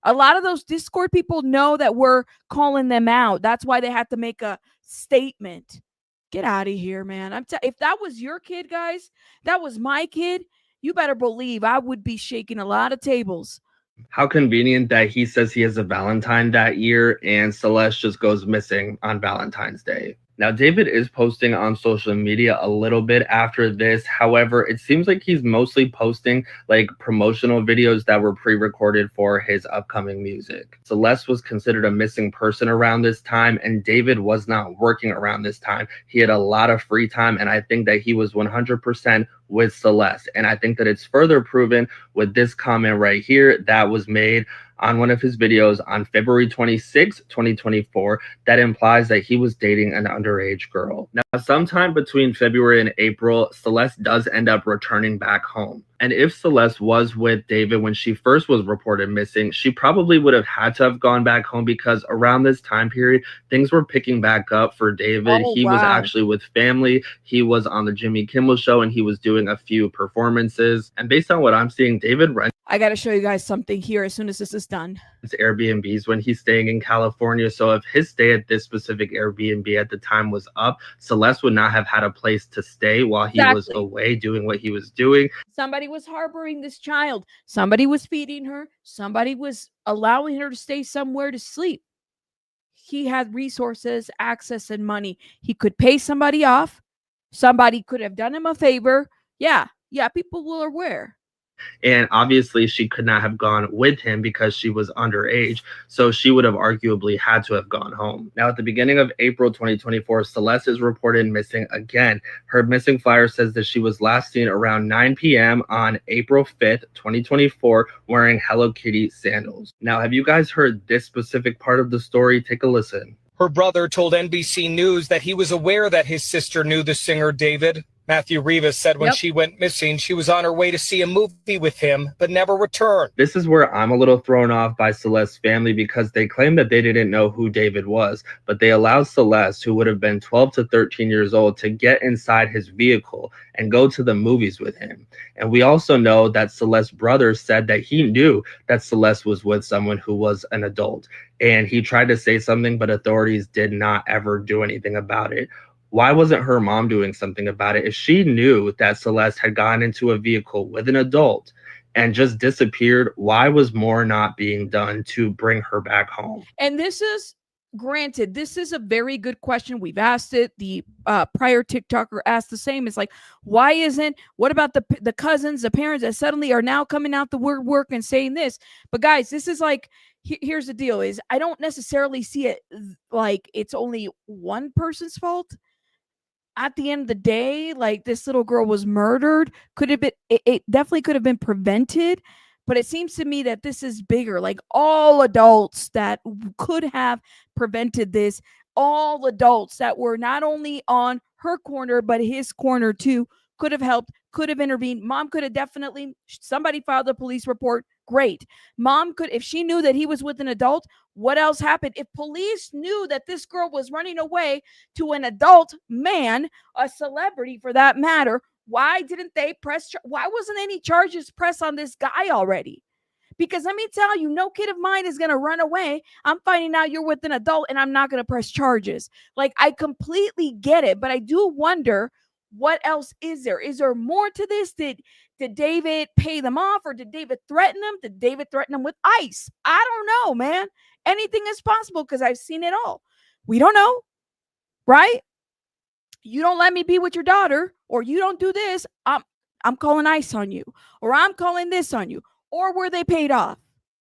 A lot of those Discord people know that we're calling them out. That's why they had to make a statement. Get out of here, man. If that was your kid, guys, that was my kid, you better believe I would be shaking a lot of tables. How convenient that he says he has a Valentine that year and Celeste just goes missing on Valentine's Day. Now, David is posting on social media a little bit after this. However, it seems like he's mostly posting like promotional videos that were pre-recorded for his upcoming music. Celeste was considered a missing person around this time, and David was not working around this time. He had a lot of free time, and I think that he was 100% with Celeste. And I think that it's further proven with this comment right here that was made on one of his videos on February 26, 2024, that implies that he was dating an underage girl. Now, sometime between February and April, Celeste does end up returning back home. And if Celeste was with David when she first was reported missing, she probably would have had to have gone back home because around this time period, things were picking back up for David. He was actually with family. He was on the Jimmy Kimmel show and he was doing a few performances. And based on what I'm seeing, David rents I got to show you guys something here as soon as this is done. Airbnbs when he's staying in California. So if his stay at this specific Airbnb at the time was up, Celeste would not have had a place to stay while he was away doing what he was doing. Somebody was harboring this child. Somebody was feeding her. Somebody was allowing her to stay somewhere to sleep. He had resources, access, and money. He could pay somebody off. Somebody could have done him a favor. Yeah, people were aware. And obviously she could not have gone with him because she was underage. So she would have arguably had to have gone home. Now, at the beginning of April 2024, Celeste is reported missing again. Her missing flyer says that she was last seen around 9 p.m. on April 5th, 2024, wearing Hello Kitty sandals. Now, have you guys heard this specific part of the story? Take a listen. Her brother told NBC News that he was aware that his sister knew the singer David. Matthew Rivas said when she went missing, she was on her way to see a movie with him, but never returned. This is where I'm a little thrown off by Celeste's family because they claim that they didn't know who David was, but they allowed Celeste, who would have been 12 to 13 years old, to get inside his vehicle and go to the movies with him. And we also know that Celeste's brother said that he knew that Celeste was with someone who was an adult. And he tried to say something, but authorities did not ever do anything about it. Why wasn't her mom doing something about it? If she knew that Celeste had gotten into a vehicle with an adult and just disappeared, why was more not being done to bring her back home? And this is, granted, this is a very good question. We've asked it. The prior TikToker asked the same. It's like, why isn't, what about the cousins, the parents that suddenly are now coming out the woodwork and saying this? But guys, this is like, here's the deal is I don't necessarily see it like it's only one person's fault. At the end of the day, like this little girl was murdered. Could have been, it definitely could have been prevented, but it seems to me that this is bigger. Like all adults that could have prevented this, all adults that were not only on her corner, but his corner too, could have helped, could have intervened. Mom could have definitely, somebody filed a police report. Great. Mom could, if she knew that he was with an adult, what else happened? If police knew that this girl was running away to an adult man, a celebrity for that matter, why didn't they press? Why wasn't any charges pressed on this guy already? Because let me tell you, no kid of mine is going to run away. I'm finding out you're with an adult and I'm not going to press charges. Like, I completely get it, but I do wonder, what else is there? Is there more to this? Did David pay them off, or did David threaten them? Did David threaten them with ice? I don't know, man. Anything is possible because I've seen it all. We don't know, right? You don't let me be with your daughter, or you don't do this, I'm calling ice on you, or I'm calling this on you, or were they paid off?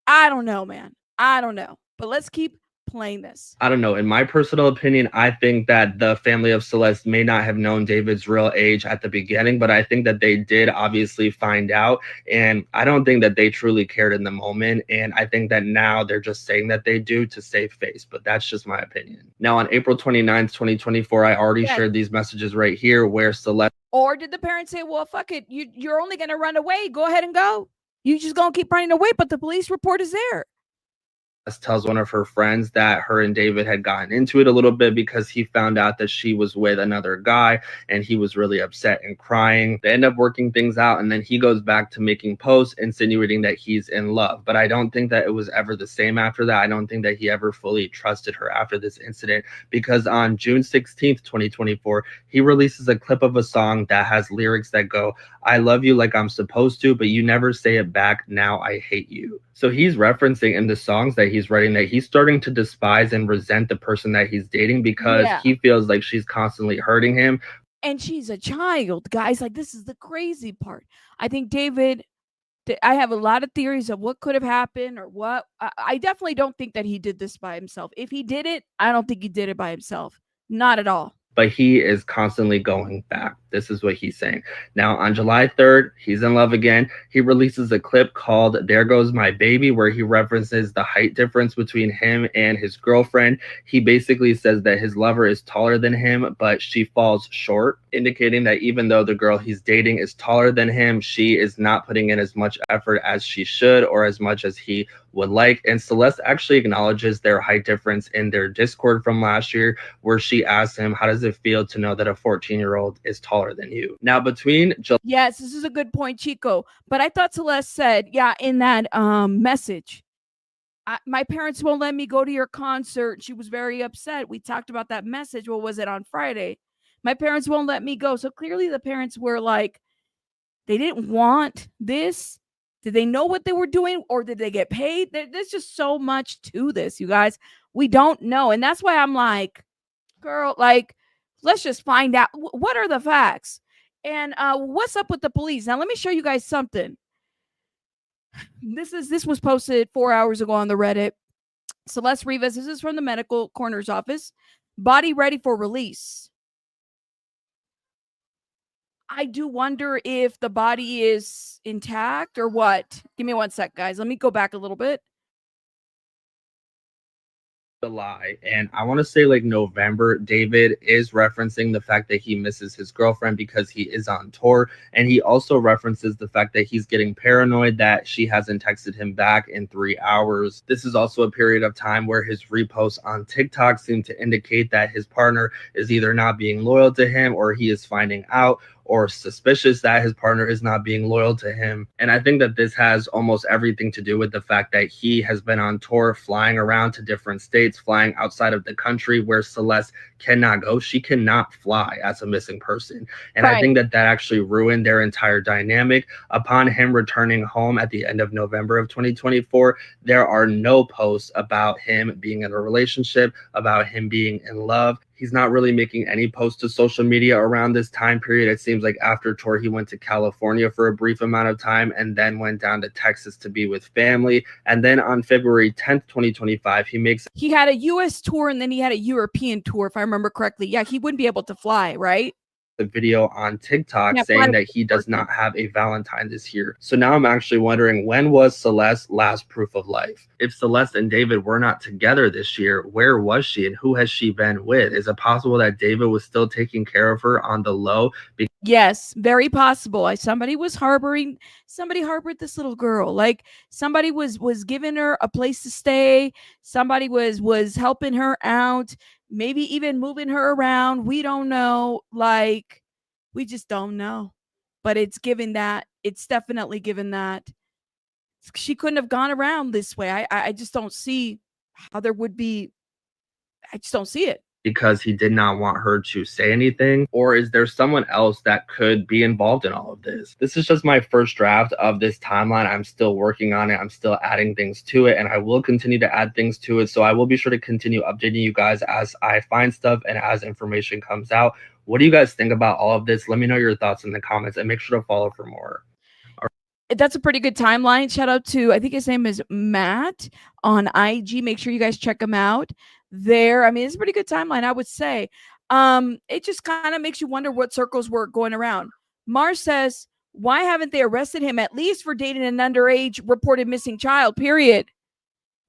I don't know, man. I don't know. But let's keep playing this. I don't know. In my personal opinion, I think that the family of Celeste may not have known David's real age at the beginning, but I think that they did obviously find out. And I don't think that they truly cared in the moment. And I think that now they're just saying that they do to save face, but that's just my opinion. Now, on April 29th, 2024, I already shared these messages right here where Celeste. Or did the parents say, well, fuck it, you're only going to run away. Go ahead and go. You just going to keep running away, but the police report is there. tells one of her friends that her and David had gotten into it a little bit because he found out that she was with another guy and he was really upset and crying. They end up working things out, and then he goes back to making posts insinuating that he's in love. But I don't think that it was ever the same after that. I don't think that he ever fully trusted her after this incident, because on June 16th, 2024, he releases a clip of a song that has lyrics that go, "I love you like I'm supposed to, but you never say it back. Now I hate you." So he's referencing in the songs that he's writing that he's starting to despise and resent the person that he's dating because he feels like she's constantly hurting him. And she's a child, guys. Like, this is the crazy part. I think David, I have a lot of theories of what could have happened or what. I definitely don't think that he did this by himself. If he did it, I don't think he did it by himself. Not at all. But he is constantly going back. This is what he's saying. Now, on July 3rd, he's in love again. He releases a clip called "There Goes My Baby," where he references the height difference between him and his girlfriend. He basically says that his lover is taller than him, but she falls short, indicating that even though the girl he's dating is taller than him, she is not putting in as much effort as she should or as much as he would like. And Celeste actually acknowledges their height difference in their Discord from last year, where she asked him, "How does it feel to know that a 14-year-old is taller than you?" Now, between Yes, this is a good point, Chico. But I thought Celeste said, in that message, my parents won't let me go to your concert. She was very upset. We talked about that message. What was it, on Friday? My parents won't let me go. So clearly the parents were like, they didn't want this. Did they know what they were doing, or did they get paid? There's just so much to this, you guys. We don't know. And that's why I'm like, girl, like, let's just find out what are the facts and what's up with the police. Now, let me show you guys something. This was posted 4 hours ago on the Reddit. Celeste Rivas, this is from the medical coroner's office. Body ready for release. I do wonder if the body is intact or what. Give me one sec, guys. Let me go back a little bit. July, and I want to say like November, David is referencing the fact that he misses his girlfriend because he is on tour, and he also references the fact that he's getting paranoid that she hasn't texted him back in 3 hours. This is also a period of time where his reposts on TikTok seem to indicate that his partner is either not being loyal to him, or he is finding out or suspicious that his partner is not being loyal to him. And I think that this has almost everything to do with the fact that he has been on tour, flying around to different states, flying outside of the country where Celeste cannot go. She cannot fly as a missing person. And I think that actually ruined their entire dynamic. Upon him returning home at the end of November of 2024, there are no posts about him being in a relationship, about him being in love. He's not really making any posts to social media around this time period. It seems like after tour, he went to California for a brief amount of time and then went down to Texas to be with family. And then on February 10th, 2025, he had a US tour and then he had a European tour, if I remember correctly. Yeah, he wouldn't be able to fly, right? The video on TikTok saying that he does not have a Valentine this year. So now I'm actually wondering, when was Celeste's last proof of life? If Celeste and David were not together this year, where was she and who has she been with? Is it possible that David was still taking care of her on the low? Yes, very possible. Somebody harbored this little girl. Like, somebody was giving her a place to stay. Somebody was helping her out, maybe even moving her around. We don't know. Like, we just don't know. But it's definitely given that. She couldn't have gone around this way. I just don't see how there would be. I just don't see it. Because he did not want her to say anything? Or is there someone else that could be involved in all of this? This is just my first draft of this timeline. I'm still working on it. I'm still adding things to it, and I will continue to add things to it. So I will be sure to continue updating you guys as I find stuff and as information comes out. What do you guys think about all of this? Let me know your thoughts in the comments, and make sure to follow for more. That's a pretty good timeline. Shout out to, I think his name is Matt on IG. Make sure you guys check him out there. I mean, it's a pretty good timeline, I would say. It just kind of makes you wonder what circles were going around. Mars says, why haven't they arrested him at least for dating an underage reported missing child, period?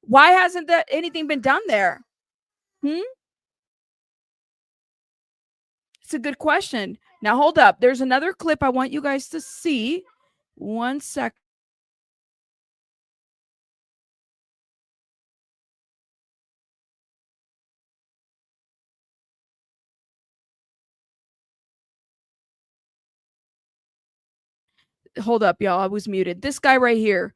Why hasn't anything been done there? It's a good question. Now, hold up. There's another clip I want you guys to see. 1 second. hold up, y'all. I was muted. This guy right here.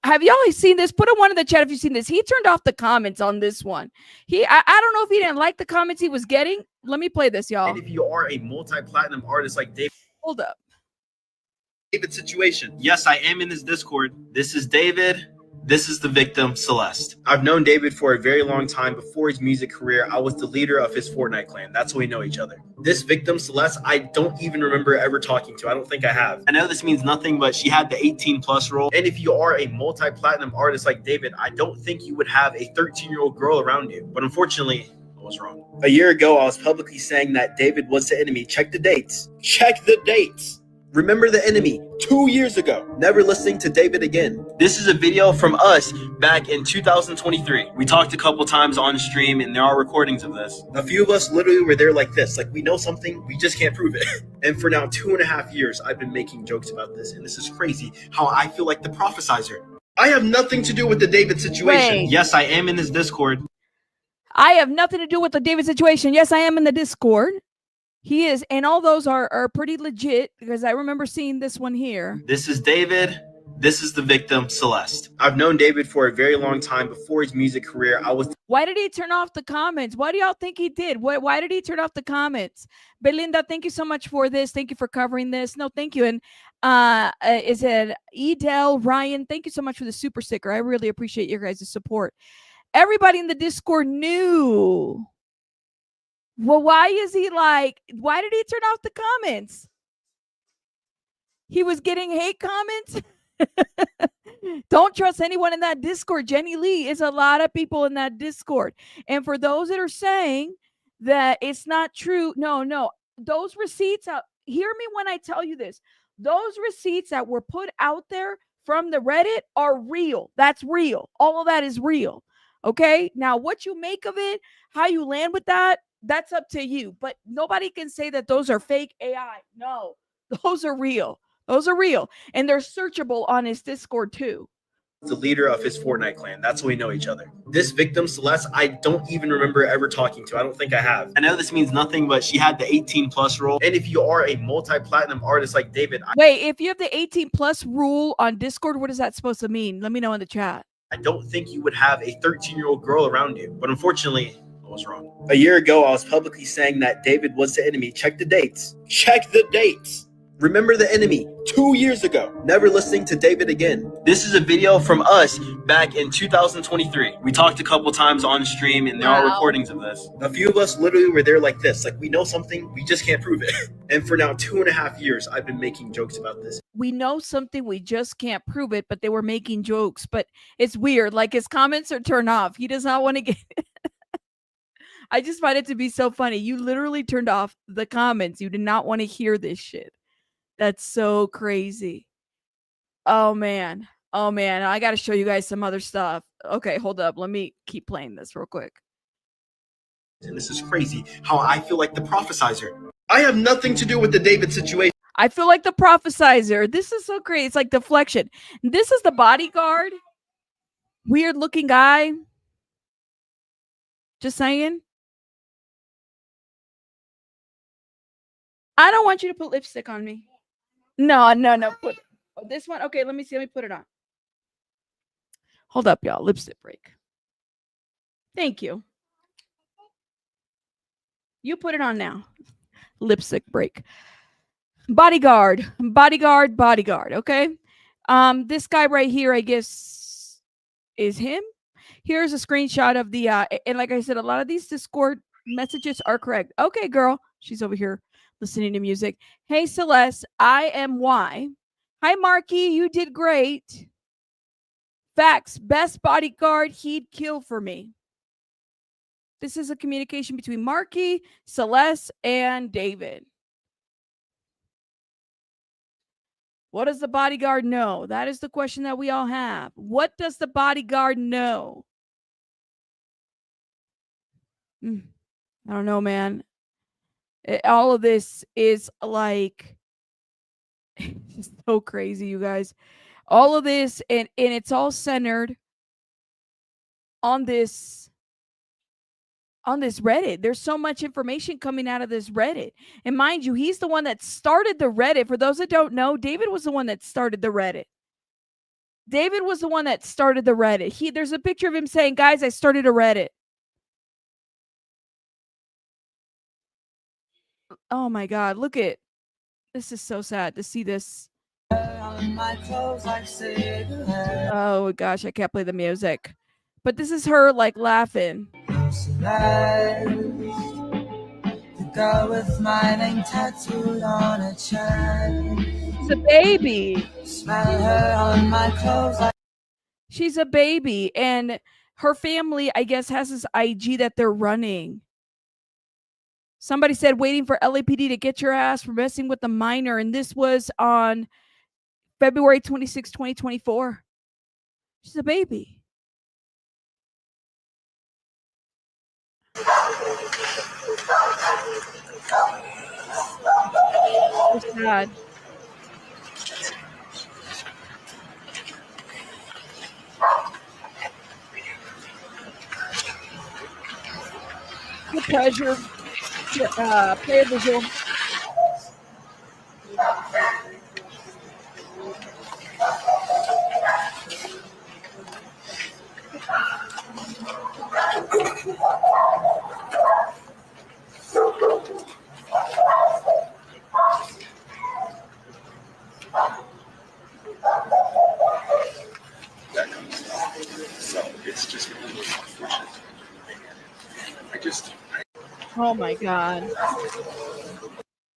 Have y'all seen this? Put a one in the chat if you've seen this. He turned off the comments on this one. I don't know if he didn't like the comments he was getting. Let me play this, y'all. And if you are a multi-platinum artist like David. Hold up. David situation. Yes, I am in this Discord. This is David. This is the victim, Celeste. I've known David for a very long time. Before his music career, I was the leader of his Fortnite clan. That's how we know each other. This victim, Celeste, I don't even remember ever talking to. I don't think I have. I know this means nothing, but she had the 18+ rule. And if you are a multi-platinum artist like David, I don't think you would have a 13-year-old girl around you. But unfortunately, I was wrong. A year ago, I was publicly saying that David was the enemy. Check the dates. Check the dates. Remember the enemy 2 years ago. Never listening to David again. This is a video from us back in 2023. We talked a couple times on stream and there are recordings of this. A few of us literally were there like this. Like we know something, we just can't prove it. And for now 2.5 years, I've been making jokes about this. And this is crazy how I feel like the prophesizer. I have nothing to do with the David situation. Wait. Yes, I am in this Discord. I have nothing to do with the David situation. Yes, I am in the Discord. He is, and all those are pretty legit because I remember seeing this one here. This is David. This is the victim, Celeste. I've known David for a very long time. Before his music career, I was... Why did he turn off the comments? Why do y'all think he did? Why did he turn off the comments? Belinda, thank you so much for this. Thank you for covering this. No, thank you. And is it Edel, Ryan? Thank you so much for the super sticker. I really appreciate your guys' support. Everybody in the Discord knew. Well, why did he turn off the comments? He was getting hate comments. Don't trust anyone in that Discord. Jenny Lee is a lot of people in that Discord. And for those that are saying that it's not true, no, those receipts out. Hear me when I tell you this. Those receipts that were put out there from the Reddit are real. That's real. All of that is real. Okay. Now, what you make of it, how you land with that, that's up to you. But nobody can say that those are fake AI. No, those are real. Those are real. And they're searchable on his Discord too. The leader of his Fortnite clan. That's how we know each other. This victim, Celeste, I don't even remember ever talking to. I don't think I have. I know this means nothing, but she had the 18+ rule. And if you are a multi-platinum artist like David... Wait, if you have the 18+ rule on Discord, what is that supposed to mean? Let me know in the chat. I don't think you would have a 13-year-old girl around you. But unfortunately... I was wrong. A year ago, I was publicly saying that David was the enemy. Check the dates. Check the dates. Remember the enemy 2 years ago. Never listening to David again. This is a video from us back in 2023. We talked a couple times on stream and there are recordings of this. A few of us literally were there like this. Like we know something, we just can't prove it. And for now 2.5 years, I've been making jokes about this. We know something, we just can't prove it, but they were making jokes. But it's weird. Like his comments are turned off. He does not want to get... I just find it to be so funny. You literally turned off the comments. You did not want to hear this shit. That's so crazy. Oh, man. Oh, man. I got to show you guys some other stuff. Okay, hold up. Let me keep playing this real quick. And this is crazy how I feel like the prophesizer. I have nothing to do with the David situation. I feel like the prophesizer. This is so crazy. It's like deflection. This is the bodyguard. Weird looking guy. Just saying. I don't want you to put lipstick on me. No. Put this one. Okay, let me see. Let me put it on. Hold up, y'all. Lipstick break. Thank you. You put it on now. Lipstick break. Bodyguard. Okay. This guy right here, I guess, is him. Here's a screenshot of the and like I said, a lot of these Discord messages are correct. Okay, girl. She's over here listening to music. Hey, Celeste, I am Y. Hi, Marky, you did great. Facts, best bodyguard he'd kill for me. This is a communication between Marky, Celeste, and David. What does the bodyguard know? That is the question that we all have. What does the bodyguard know? I don't know, man. All of this is like it's so crazy, you guys. All of this, and it's all centered on this on this Reddit. There's so much information coming out of this Reddit. And mind you, he's the one that started the Reddit. For those that don't know, David was the one that started the Reddit. David was the one that started the Reddit. There's a picture of him saying, guys, I started a Reddit. Oh my God, look at this. Is so sad to see this. Oh gosh, I can't play the music. But this is her like laughing. The girl with my name tattooed on her chest. She's a baby. Smell her on my clothes. She's a baby, and her family, I guess, has this IG that they're running. Somebody said waiting for LAPD to get your ass for messing with the minor, and this was on February 26, 2024. She's a baby. So sad. Good pleasure. Play a visual. So it's just unfortunate. Oh my God.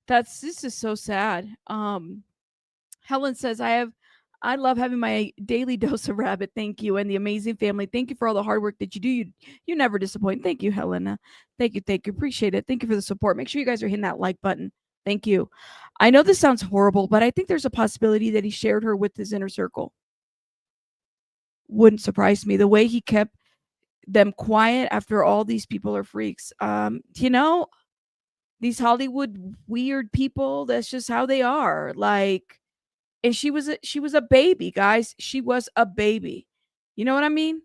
This is so sad. Helen says, I love having my daily dose of rabbit. Thank you. And the amazing family. Thank you for all the hard work that you do. You never disappoint. Thank you, Helena. Thank you. Appreciate it. Thank you for the support. Make sure you guys are hitting that like button. Thank you. I know this sounds horrible, but I think there's a possibility that he shared her with his inner circle. Wouldn't surprise me. The way he kept them quiet after all these people are freaks. These Hollywood weird people, that's just how they are. Like, and she was a baby, guys. She was a baby. You know what I mean?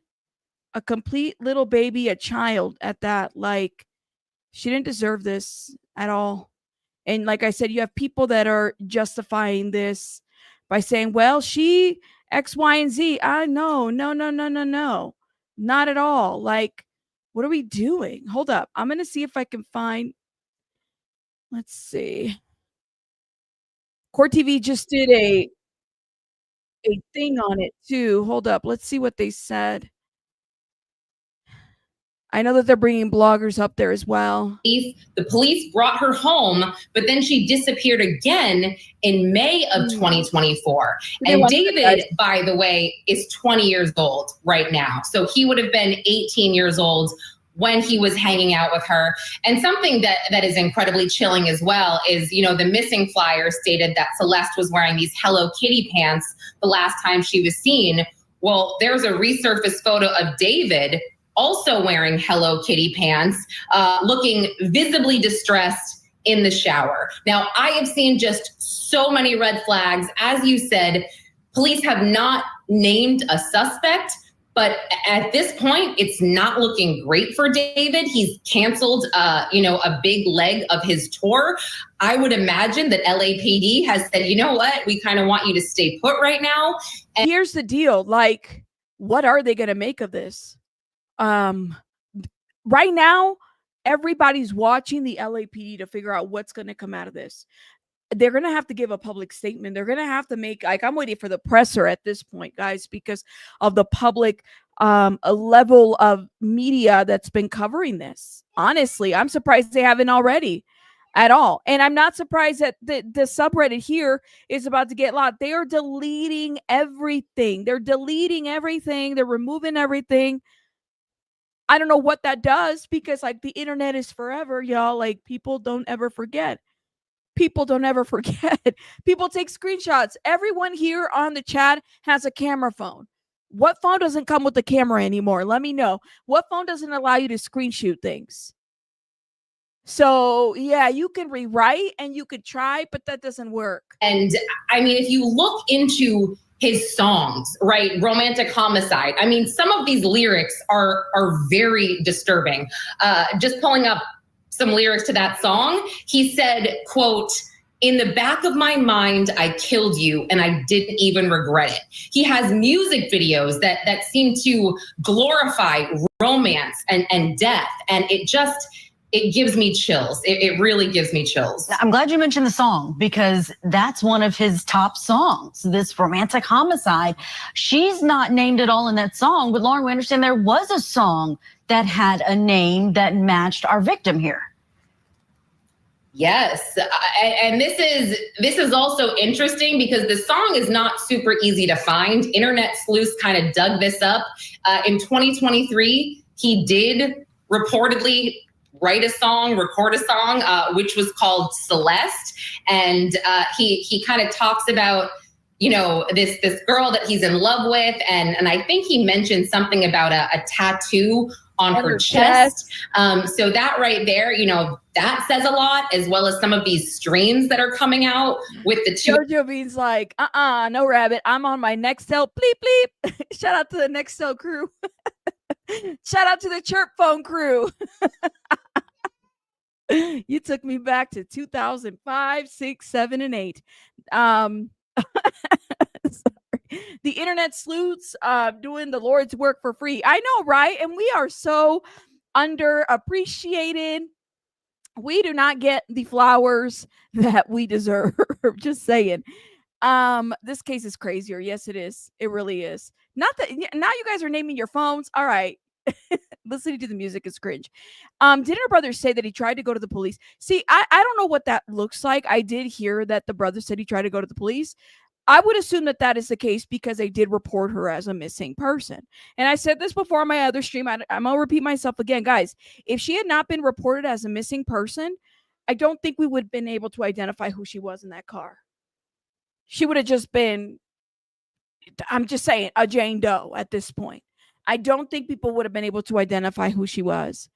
A complete little baby, a child at that. Like, she didn't deserve this at all. And like I said, you have people that are justifying this by saying, well, she X, Y, and Z. No. Not at all. Like, what are we doing? Hold up. I'm going to see if I can find. Let's see. Court TV just did a thing on it too. Hold up. Let's see what they said. I know that they're bringing bloggers up there as well. The police brought her home, but then she disappeared again in May of 2024. And David, by the way, is 20 years old right now. So he would have been 18 years old when he was hanging out with her. And something that is incredibly chilling as well is, the missing flyer stated that Celeste was wearing these Hello Kitty pants the last time she was seen. Well, there's a resurfaced photo of David also wearing Hello Kitty pants, looking visibly distressed in the shower. Now, I have seen just so many red flags. As you said, police have not named a suspect, but at this point, it's not looking great for David. He's canceled, a big leg of his tour. I would imagine that LAPD has said, you know what, we kind of want you to stay put right now. And here's the deal. Like, what are they going to make of this? Right now, everybody's watching the LAPD to figure out what's going to come out of this. They're going to have to give a public statement. They're going to have to make, like, I'm waiting for the presser at this point, guys, because of the public a level of media that's been covering this. Honestly, I'm surprised they haven't already at all. And I'm not surprised that the subreddit here is about to get locked. They are deleting everything. They're removing everything. I don't know what that does, because like the internet is forever, y'all. Like, people don't ever forget. People take screenshots. Everyone here on the chat has a camera phone. What phone doesn't come with a camera anymore? Let me know. What phone doesn't allow you to screenshot things? So yeah, you can rewrite and you could try, but that doesn't work. And I mean, if you look into his songs, right? Romantic Homicide. I mean, some of these lyrics are very disturbing. Just pulling up some lyrics to that song, he said, quote, "In the back of my mind, I killed you and I didn't even regret it." He has music videos that seem to glorify romance and death. And it gives me chills. It really gives me chills. I'm glad you mentioned the song because that's one of his top songs, this Romantic Homicide. She's not named at all in that song, but Lauren, we understand there was a song that had a name that matched our victim here. Yes, and this is also interesting because the song is not super easy to find. Internet sleuths kind of dug this up. In 2023, he did reportedly record a song, which was called Celeste. And he kind of talks about, you know, this girl that he's in love with. And I think he mentioned something about a tattoo on her chest. So that right there, you know, that says a lot, as well as some of these streams that are coming out with the two. Jojo Bean's like, no rabbit. I'm on my Nextel. Bleep, bleep. Shout out to the Nextel crew. Shout out to the Chirp Phone crew. You took me back to 2005, 6, 7, and 8. Sorry. The internet sleuths doing the Lord's work for free. I know, right? And we are so underappreciated. We do not get the flowers that we deserve. Just saying. This case is crazier. Yes, it is. It really is. Not that now you guys are naming your phones. All right. Listening to the music is cringe. Didn't her brother say that he tried to go to the police? See, I don't know what that looks like. I did hear that the brother said he tried to go to the police. I would assume that that is the case because they did report her as a missing person. And I said this before on my other stream. I'm going to repeat myself again. Guys, if she had not been reported as a missing person, I don't think we would have been able to identify who she was in that car. She would have just been, I'm just saying, a Jane Doe at this point. I don't think people would have been able to identify who she was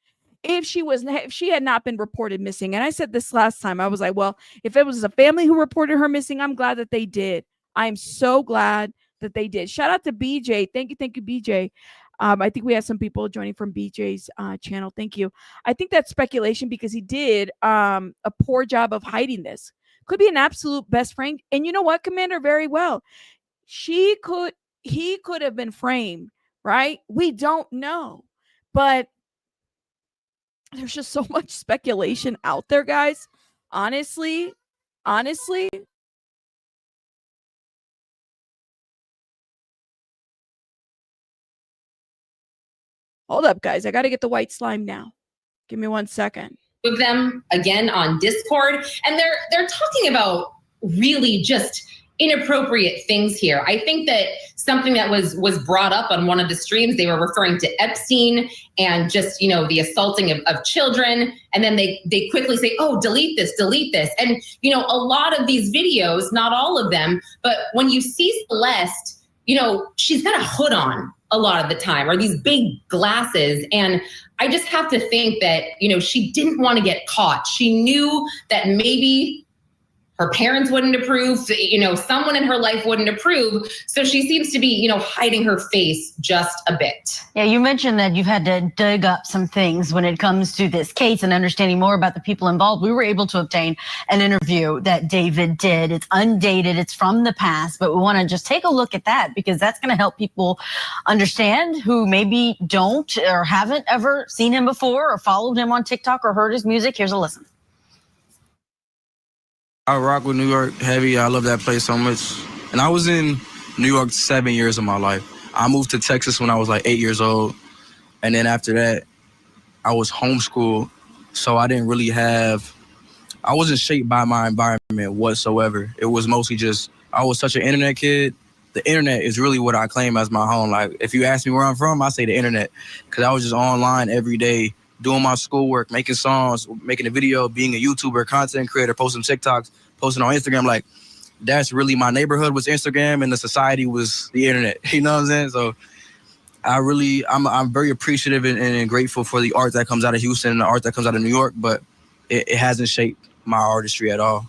if she had not been reported missing. And I said this last time. I was like, well, if it was a family who reported her missing, I'm glad that they did. I'm so glad that they did. Shout out to BJ. Thank you, BJ. I think we have some people joining from BJ's channel. Thank you. I think that's speculation because he did a poor job of hiding this. Could be an absolute best friend. And you know what, Commander? Very well. He could have been framed. Right? We don't know. But there's just so much speculation out there, guys. Honestly. Hold up, guys. I got to get the white slime now. Give me 1 second. With them again on Discord. And they're talking about really just inappropriate things here. I think that something that was brought up on one of the streams, they were referring to Epstein and just, you know, the assaulting of children. And then they quickly say, oh, delete this. And, you know, a lot of these videos, not all of them, but when you see Celeste, you know, she's got a hood on a lot of the time, or these big glasses. And I just have to think that, you know, she didn't want to get caught. She knew that maybe her parents wouldn't approve, you know, someone in her life wouldn't approve. So she seems to be, you know, hiding her face just a bit. Yeah, you mentioned that you've had to dig up some things when it comes to this case and understanding more about the people involved. We were able to obtain an interview that David did. It's undated, it's from the past, but we want to just take a look at that because that's going to help people understand who maybe don't or haven't ever seen him before or followed him on TikTok or heard his music. Here's a listen. I rock with New York heavy. I love that place so much. And I was in New York 7 years of my life. I moved to Texas when I was like 8 years old. And then after that, I was homeschooled. So I didn't really I wasn't shaped by my environment whatsoever. It was mostly just, I was such an internet kid. The internet is really what I claim as my home. Like, if you ask me where I'm from, I say the internet. Because I was just online every day, doing my schoolwork, making songs, making a video, being a YouTuber, content creator, posting TikToks, posting on Instagram. Like, that's really my neighborhood was Instagram and the society was the internet. You know what I'm saying? So I'm very appreciative and grateful for the art that comes out of Houston and the art that comes out of New York. But it hasn't shaped my artistry at all.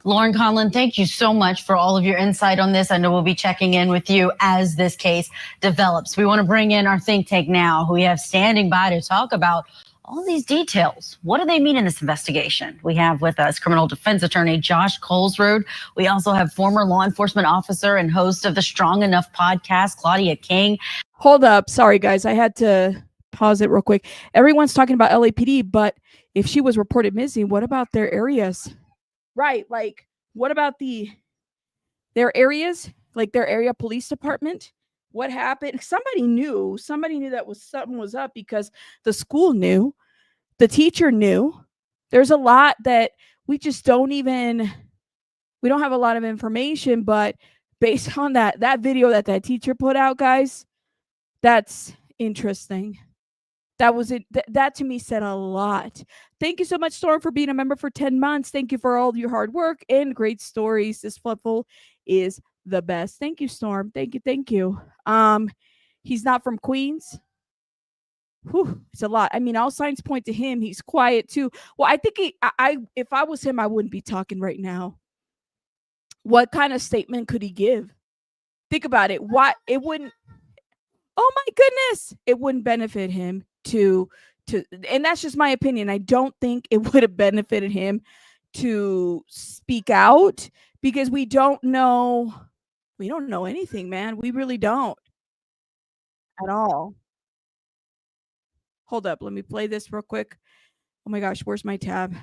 Lauren Conlon, thank you so much for all of your insight on this. I know we'll be checking in with you as this case develops. We want to bring in our think tank now, who we have standing by to talk about all these details. What do they mean in this investigation? We have with us criminal defense attorney Josh Colesrode. We also have former law enforcement officer and host of the Strong Enough podcast, Claudia King. Hold up. Sorry, guys. I had to pause it real quick. Everyone's talking about LAPD, but if she was reported missing, what about their areas? Right. Like, what about their areas? Like their area police department? What happened? Somebody knew that something was up because the school knew, the teacher knew. There's a lot that we just we don't have a lot of information, but based on that video that teacher put out, guys, that's interesting. That was it. That to me said a lot. Thank you so much, Storm, for being a member for 10 months. Thank you for all your hard work and great stories. This Floodful is the best. Thank you, Storm. Thank you. He's not from Queens. Whew, it's a lot. I mean, all signs point to him. He's quiet too. Well, I think if I was him, I wouldn't be talking right now. What kind of statement could he give? Think about it. Why it wouldn't? Oh my goodness, it wouldn't benefit him to, and that's just my opinion. I don't think it would have benefited him to speak out because we don't know anything, man. We really don't at all. Hold up, let me play this real quick. Oh my gosh, where's my tab?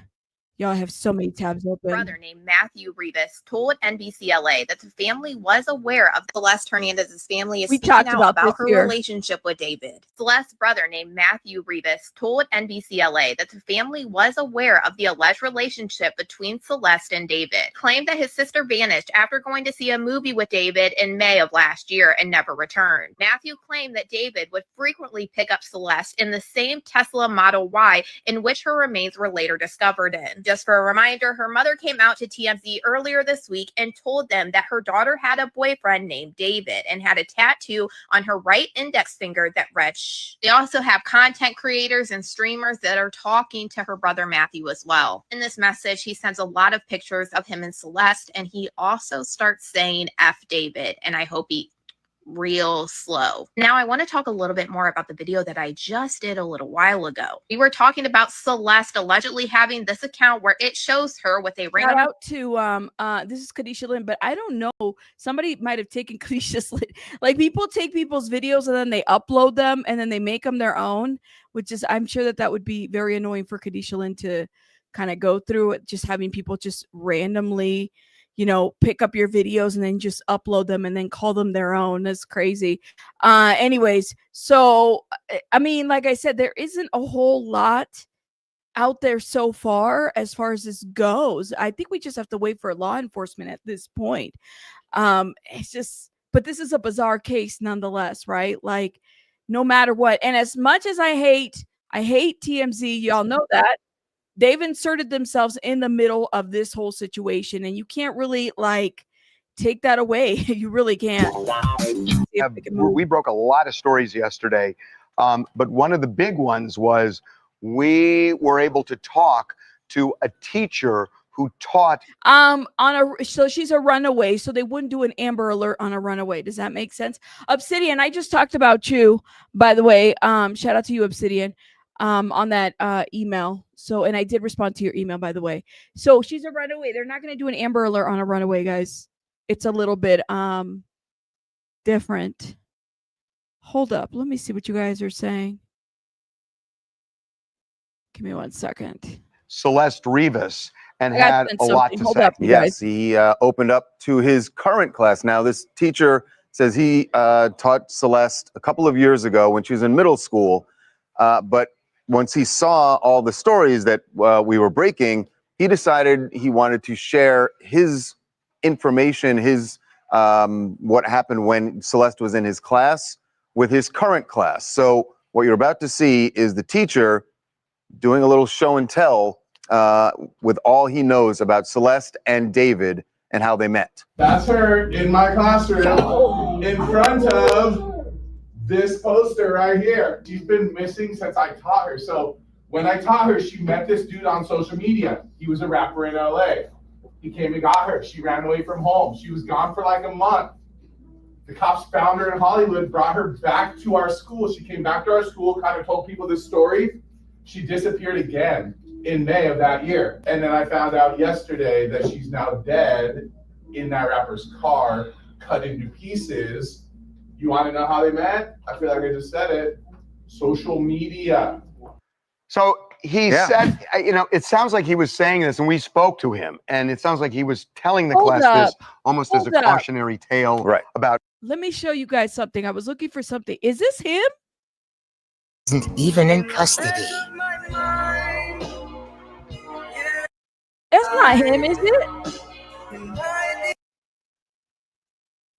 Y'all have so many tabs open. Brother named Matthew Rivas told NBCLA that the family was aware of Celeste Hernandez's family is speaking out about her relationship with David. Celeste's brother named Matthew Rivas told NBCLA that the family was aware of the alleged relationship between Celeste and David. Claimed that his sister vanished after going to see a movie with David in May of last year and never returned. Matthew claimed that David would frequently pick up Celeste in the same Tesla Model Y in which her remains were later discovered in. Just for a reminder, her mother came out to TMZ earlier this week and told them that her daughter had a boyfriend named David and had a tattoo on her right index finger that read shh. They also have content creators and streamers that are talking to her brother Matthew as well. In this message, he sends a lot of pictures of him and Celeste, and he also starts saying F David, and I hope he real slow. Now I want to talk a little bit more about the video that I just did a little while ago. We were talking about Celeste allegedly having this account where it shows her with a random Shout out to this is Kadisha Lynn, but I don't know. Somebody might have taken Kadisha Lynn. Like people take people's videos and then they upload them and then they make them their own, which is I'm sure that would be very annoying for Kadisha Lynn to kind of go through it, just having people just randomly pick up your videos and then just upload them and then call them their own. That's crazy. Anyways, so, I mean, like I said, there isn't a whole lot out there so far as this goes. I think we just have to wait for law enforcement at this point. It's just, but this is a bizarre case nonetheless, right? Like, no matter what. And as much as I hate TMZ, y'all know that. They've inserted themselves in the middle of this whole situation, and you can't really take that away. You really can't. We broke a lot of stories yesterday, but one of the big ones was we were able to talk to a teacher who taught so she's a runaway, so they wouldn't do an Amber Alert on a runaway. Does that make sense? Obsidian, I just talked about you, by the way. Shout out to you, Obsidian. On that email. So, and I did respond to your email, by the way. So she's a runaway. They're not going to do an Amber Alert on a runaway, guys. It's a little bit different. Hold up. Let me see what you guys are saying. Give me 1 second. Celeste Rivas and had a lot to say. Yes, he opened up to his current class. Now, this teacher says he taught Celeste a couple of years ago when she was in middle school, but once he saw all the stories that we were breaking, he decided he wanted to share his information, his what happened when Celeste was in his class with his current class. So what you're about to see is the teacher doing a little show and tell with all he knows about Celeste and David and how they met. That's her in my classroom in front of this poster right here. She's been missing since I taught her. So When I taught her, she met this dude on social media. He was a rapper in LA. He came and got her. She ran away from home. She was gone for like a month. The cops found her in Hollywood, brought her back to our school. She came back to our school, kind of told people this story. She disappeared again in May of that year. And then I found out yesterday that she's now dead in that rapper's car, cut into pieces. You want to know how they met? I feel like I just said it. Social media. So he said, it sounds like he was saying this, and we spoke to him, and it sounds like he was telling the class this almost as a cautionary tale about. Let me show you guys something. I was looking for something. Is this him? Isn't even in custody. That's not him, is it?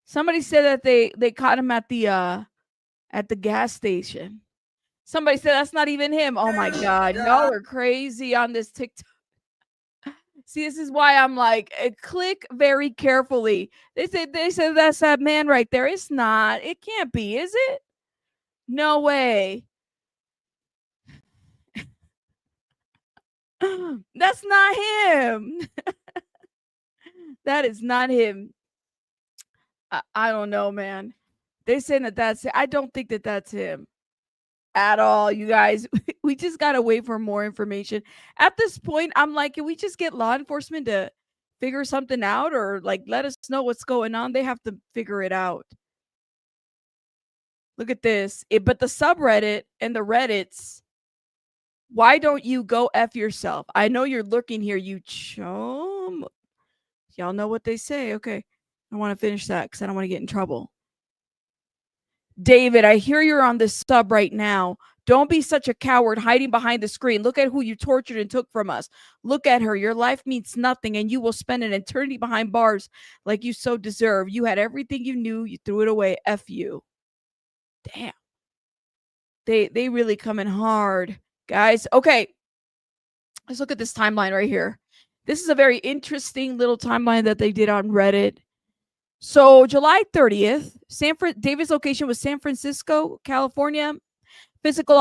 Somebody said that they caught him at the gas station. Somebody said that's not even him. Oh my God, y'all are crazy on this TikTok. See, this is why I'm like, click very carefully. They said that's that man right there. It's not. It can't be, is it? No way. That's not him. That is not him. I don't know, man. They're saying that that's it. I don't think that that's him at all, you guys. We just gotta wait for more information. At this point, I'm like, can we just get law enforcement to figure something out, or like let us know what's going on? They have to figure it out. Look at this. But the subreddit and the Reddits, why don't you go F yourself? I know you're looking here, you chum. Y'all know what they say. Okay. I want to finish that because I don't want to get in trouble. David, I hear you're on this sub right now. Don't be such a coward hiding behind the screen. Look at who you tortured and took from us. Look at her. Your life means nothing, and you will spend an eternity behind bars like you so deserve. You had everything you knew. You threw it away. F you. Damn. They really come in hard, guys. Okay. Let's look at this timeline right here. This is a very interesting little timeline that they did on Reddit. So July 30th, David's location was San Francisco, California. Physical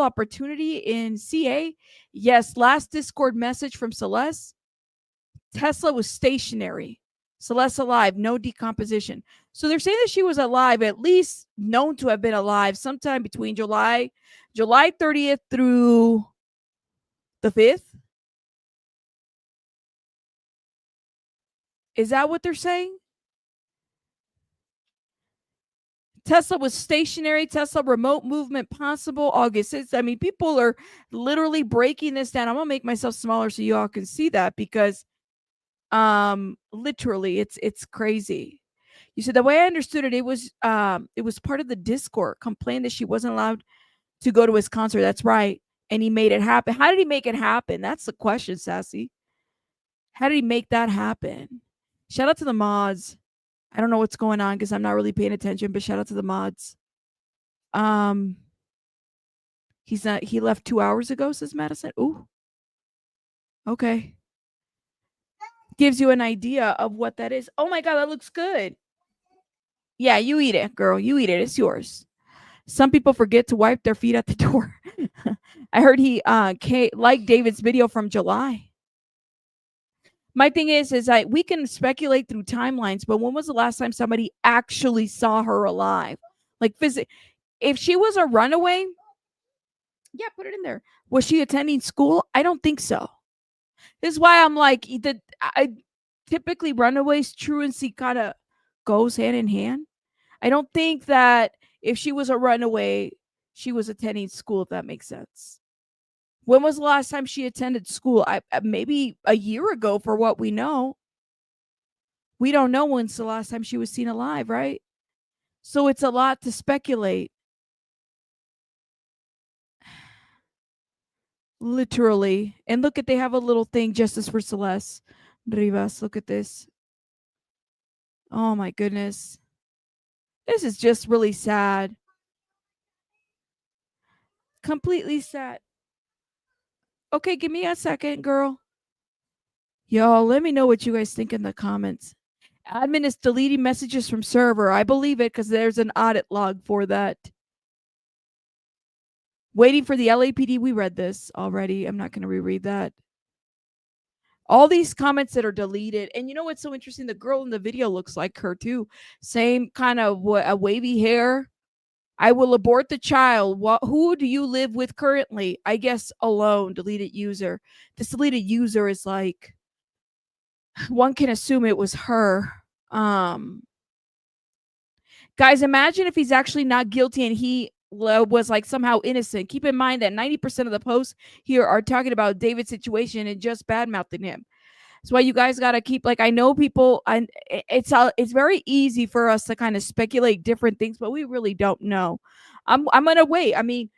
opportunity in CA. Yes, last Discord message from Celeste. Tesla was stationary. Celeste alive, no decomposition. So they're saying that she was alive, at least known to have been alive sometime between July 30th through the 5th. Is that what they're saying? Tesla was stationary. Tesla remote movement possible August 6th. I mean, people are literally breaking this down. I'm going to make myself smaller so you all can see that, because literally it's crazy. You said the way I understood it, it was part of the Discord complaint that she wasn't allowed to go to his concert. That's right. And he made it happen. How did he make it happen? That's the question, Sassy. How did he make that happen? Shout out to the mods. I don't know what's going on because I'm not really paying attention, but shout out to the mods. He left 2 hours ago, says Madison. Ooh. Okay. Gives you an idea of what that is. Oh my God, that looks good. Yeah, you eat it, girl. You eat it. It's yours. Some people forget to wipe their feet at the door. I heard he liked David's video from July. My thing is like, we can speculate through timelines, but when was the last time somebody actually saw her alive? Like, if she was a runaway, yeah, put it in there. Was she attending school? I don't think so. This is why I'm like, typically runaways, truancy kind of goes hand in hand. I don't think that if she was a runaway, she was attending school, if that makes sense. When was the last time she attended school? Maybe a year ago, for what we know. We don't know when's the last time she was seen alive, right? So it's a lot to speculate. Literally. And look at, they have a little thing, Justice for Celeste Rivas. Look at this. Oh my goodness. This is just really sad. Completely sad. Okay, give me a second, girl. Y'all, let me know what you guys think in the comments. Admin is deleting messages from server. I believe it because there's an audit log for that. Waiting for the LAPD. We read this already. I'm not going to reread that. All these comments that are deleted. And you know what's so interesting? The girl in the video looks like her too. Same kind of a wavy hair. I will abort the child. Who do you live with currently? I guess alone. Deleted user. This deleted user is like, one can assume it was her. Guys, imagine if he's actually not guilty and he was like somehow innocent. Keep in mind that 90% of the posts here are talking about David's situation and just bad-mouthing him. That's why you guys got to keep, like, I know people, and it's very easy for us to kind of speculate different things, but we really don't know. I'm gonna wait. I mean,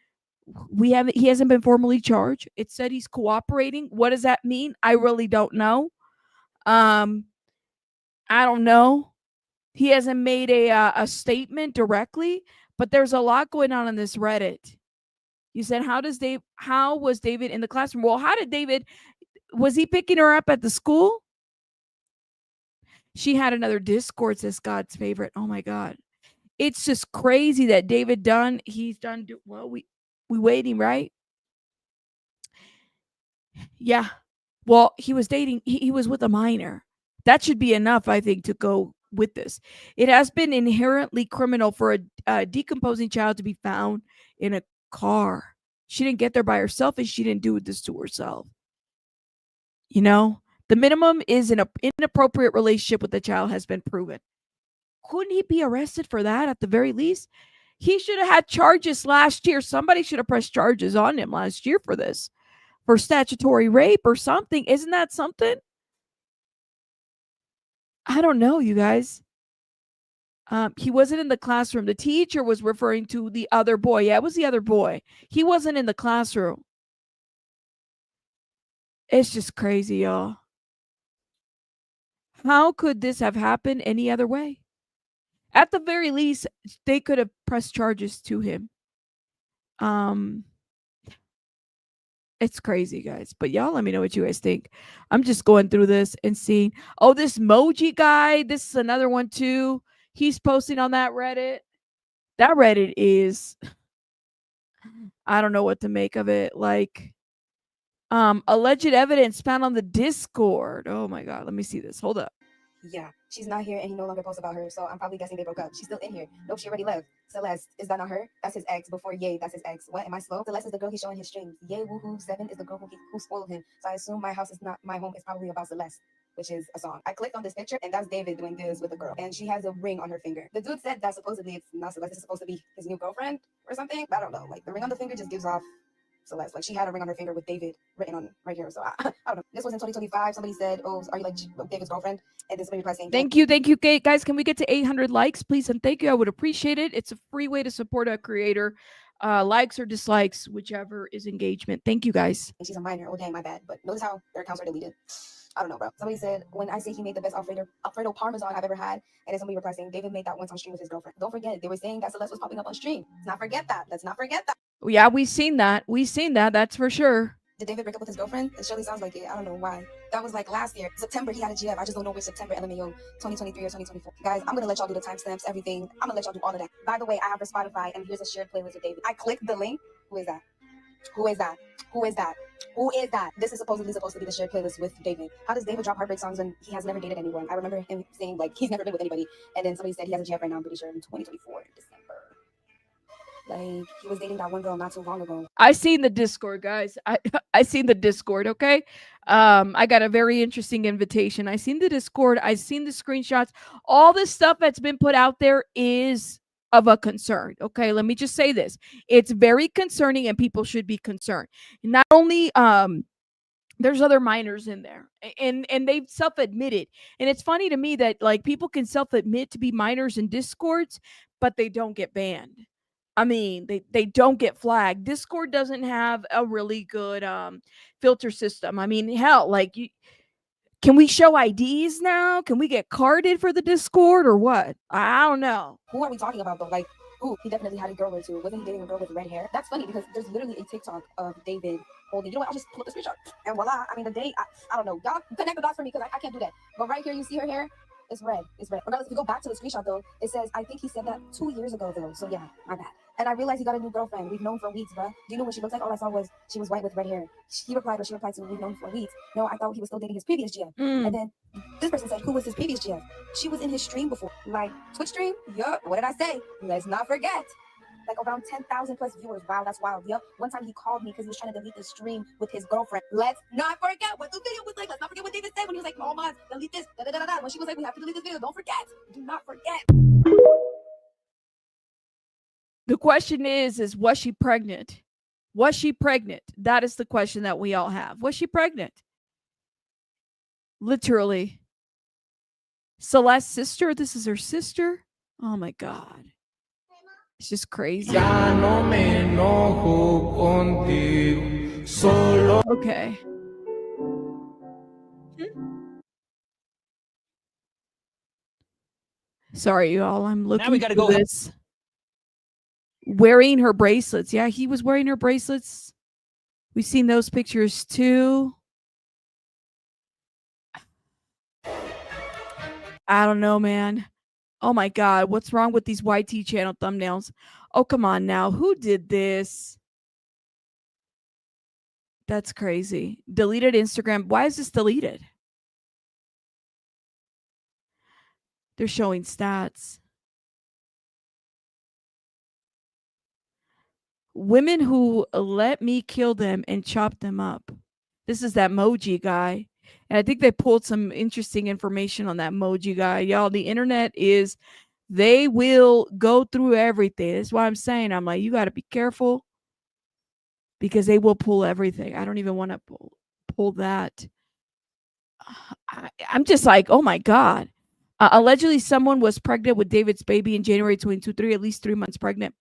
he hasn't been formally charged. It said he's cooperating. What does that mean? I really don't know. I don't know. He hasn't made a statement directly, but there's a lot going on in this Reddit. You said, how was David in the classroom? Well, was he picking her up at the school? She had another Discord, says God's favorite. Oh my God. It's just crazy that he's done, well, we waiting, right? Yeah. Well, he was dating, he was with a minor. That should be enough, I think, to go with this. It has been inherently criminal for a decomposing child to be found in a car. She didn't get there by herself, and she didn't do this to herself. You know, the minimum is an inappropriate relationship with the child has been proven. Couldn't he be arrested for that at the very least? He should have had charges last year. Somebody should have pressed charges on him last year for this, for statutory rape or something. Isn't that something? I don't know, you guys. He wasn't in the classroom. The teacher was referring to the other boy. Yeah, it was the other boy. He wasn't in the classroom. It's just crazy, y'all. How could this have happened any other way? At the very least, they could have pressed charges to him. It's crazy, guys. But y'all let me know what you guys think. I'm just going through this and seeing. Oh, this Moji guy. This is another one too. He's posting on that Reddit. That Reddit is, I don't know what to make of it. Like, alleged evidence found on the Discord. Oh my God. Let me see this. Hold up. Yeah, she's not here and he no longer posts about her, so I'm probably guessing they broke up. She's still in here. Nope, she already left. Celeste, is that not her? That's his ex before Yay, that's his ex. What, am I slow? Celeste is the girl he's showing his streams. Yay, woohoo, 7 is the girl who spoiled him. So I assume my house is not my home. It's probably about Celeste, which is a song. I clicked on this picture and that's David doing this with a girl. And she has a ring on her finger. The dude said that supposedly it's not Celeste, it's supposed to be his new girlfriend or something. I don't know. Like, the ring on the finger just gives off Celeste. Like, she had a ring on her finger with David written on right here. So I don't know. This was in 2025. Somebody said, oh, are you like David's girlfriend? And then somebody replied saying, Thank you, guys. Can we get to 800 likes, please? And thank you. I would appreciate it. It's a free way to support a creator. Likes or dislikes, whichever is engagement. Thank you, guys. And she's a minor. Oh, dang, my bad. But notice how their accounts are deleted. I don't know, bro. Somebody said, when I say he made the best Alfredo Parmesan I've ever had, and then somebody replied saying, David made that once on stream with his girlfriend. Don't forget, they were saying that Celeste was popping up on stream. Let's not forget that. Let's not forget that. Yeah, we've seen that. That's for sure. Did David break up with his girlfriend? It surely sounds like it. I don't know why. That was like last year. September, he had a GF. I just don't know which September, LMAO, 2023 or 2024. Guys, I'm going to let y'all do the timestamps, everything. I'm going to let y'all do all of that. By the way, I have her Spotify, and here's a shared playlist with David. I clicked the link. Who is that? Who is that? Who is that? Who is that? This is supposed to be the shared playlist with David. How does David drop heartbreak songs when he has never dated anyone? I remember him saying, like, he's never been with anybody. And then somebody said he has a GF right now, I'm pretty sure, in 2024, December. Like, he was dating that one girl not too long ago. I seen the Discord, guys. I seen the Discord, okay? I got a very interesting invitation. I seen the Discord. I seen the screenshots. All this stuff that's been put out there is of a concern, okay? Let me just say this. It's very concerning, and people should be concerned. Not only there's other minors in there, and they've self-admitted. And it's funny to me that, like, people can self-admit to be minors in Discords, but they don't get banned. I mean, they don't get flagged. Discord doesn't have a really good filter system. I mean, hell, like, can we show IDs now? Can we get carded for the Discord or what? I don't know. Who are we talking about though? Like, ooh, he definitely had a girl or two. Wasn't he dating a girl with red hair? That's funny because there's literally a TikTok of David holding. You know what? I'll just pull up the screenshot. And voila. I mean, the date, I don't know. Y'all connect the dots for me because I can't do that. But right here, you see her hair? It's red. It's red. Regardless, if you go back to the screenshot though, it says, I think he said that 2 years ago though. So yeah, my bad. And I realized he got a new girlfriend. We've known for weeks, bro. Do you know what she looks like? All I saw was she was white with red hair. She replied to, we've known for weeks. No, I thought he was still dating his previous GF. And then this person said, who was his previous GF? She was in his stream before. Like, Twitch stream? Yup. What did I say? Let's not forget. Like around 10,000 plus viewers. Wow, that's wild. Yup. One time he called me because he was trying to delete the stream with his girlfriend. Let's not forget what the video was like. Let's not forget what David said when he was like, oh my, delete this. Da, da, da, da, da. When she was like, we have to delete this video. Don't forget. Do not forget. The question is was she pregnant? Was she pregnant? That is the question that we all have. Was she pregnant? Literally. Celeste's sister? This is her sister? Oh my God. It's just crazy. Okay. Sorry, y'all. I'm looking we gotta through go. this. Wearing her bracelets. Yeah, he was wearing her bracelets. We've seen those pictures too. I don't know, man. Oh my God. What's wrong with these YT channel thumbnails? Oh, come on now. Who did this? That's crazy. Deleted Instagram. Why is this deleted? They're showing stats. Women who let me kill them and chop them up. This is that Moji guy. And I think they pulled some interesting information on that Moji guy. Y'all, the internet is, they will go through everything. That's why I'm saying, I'm like, you got to be careful because they will pull everything. I don't even want to pull that. I'm just like, oh my God. Allegedly, someone was pregnant with David's baby in January 2023, at least 3 months pregnant.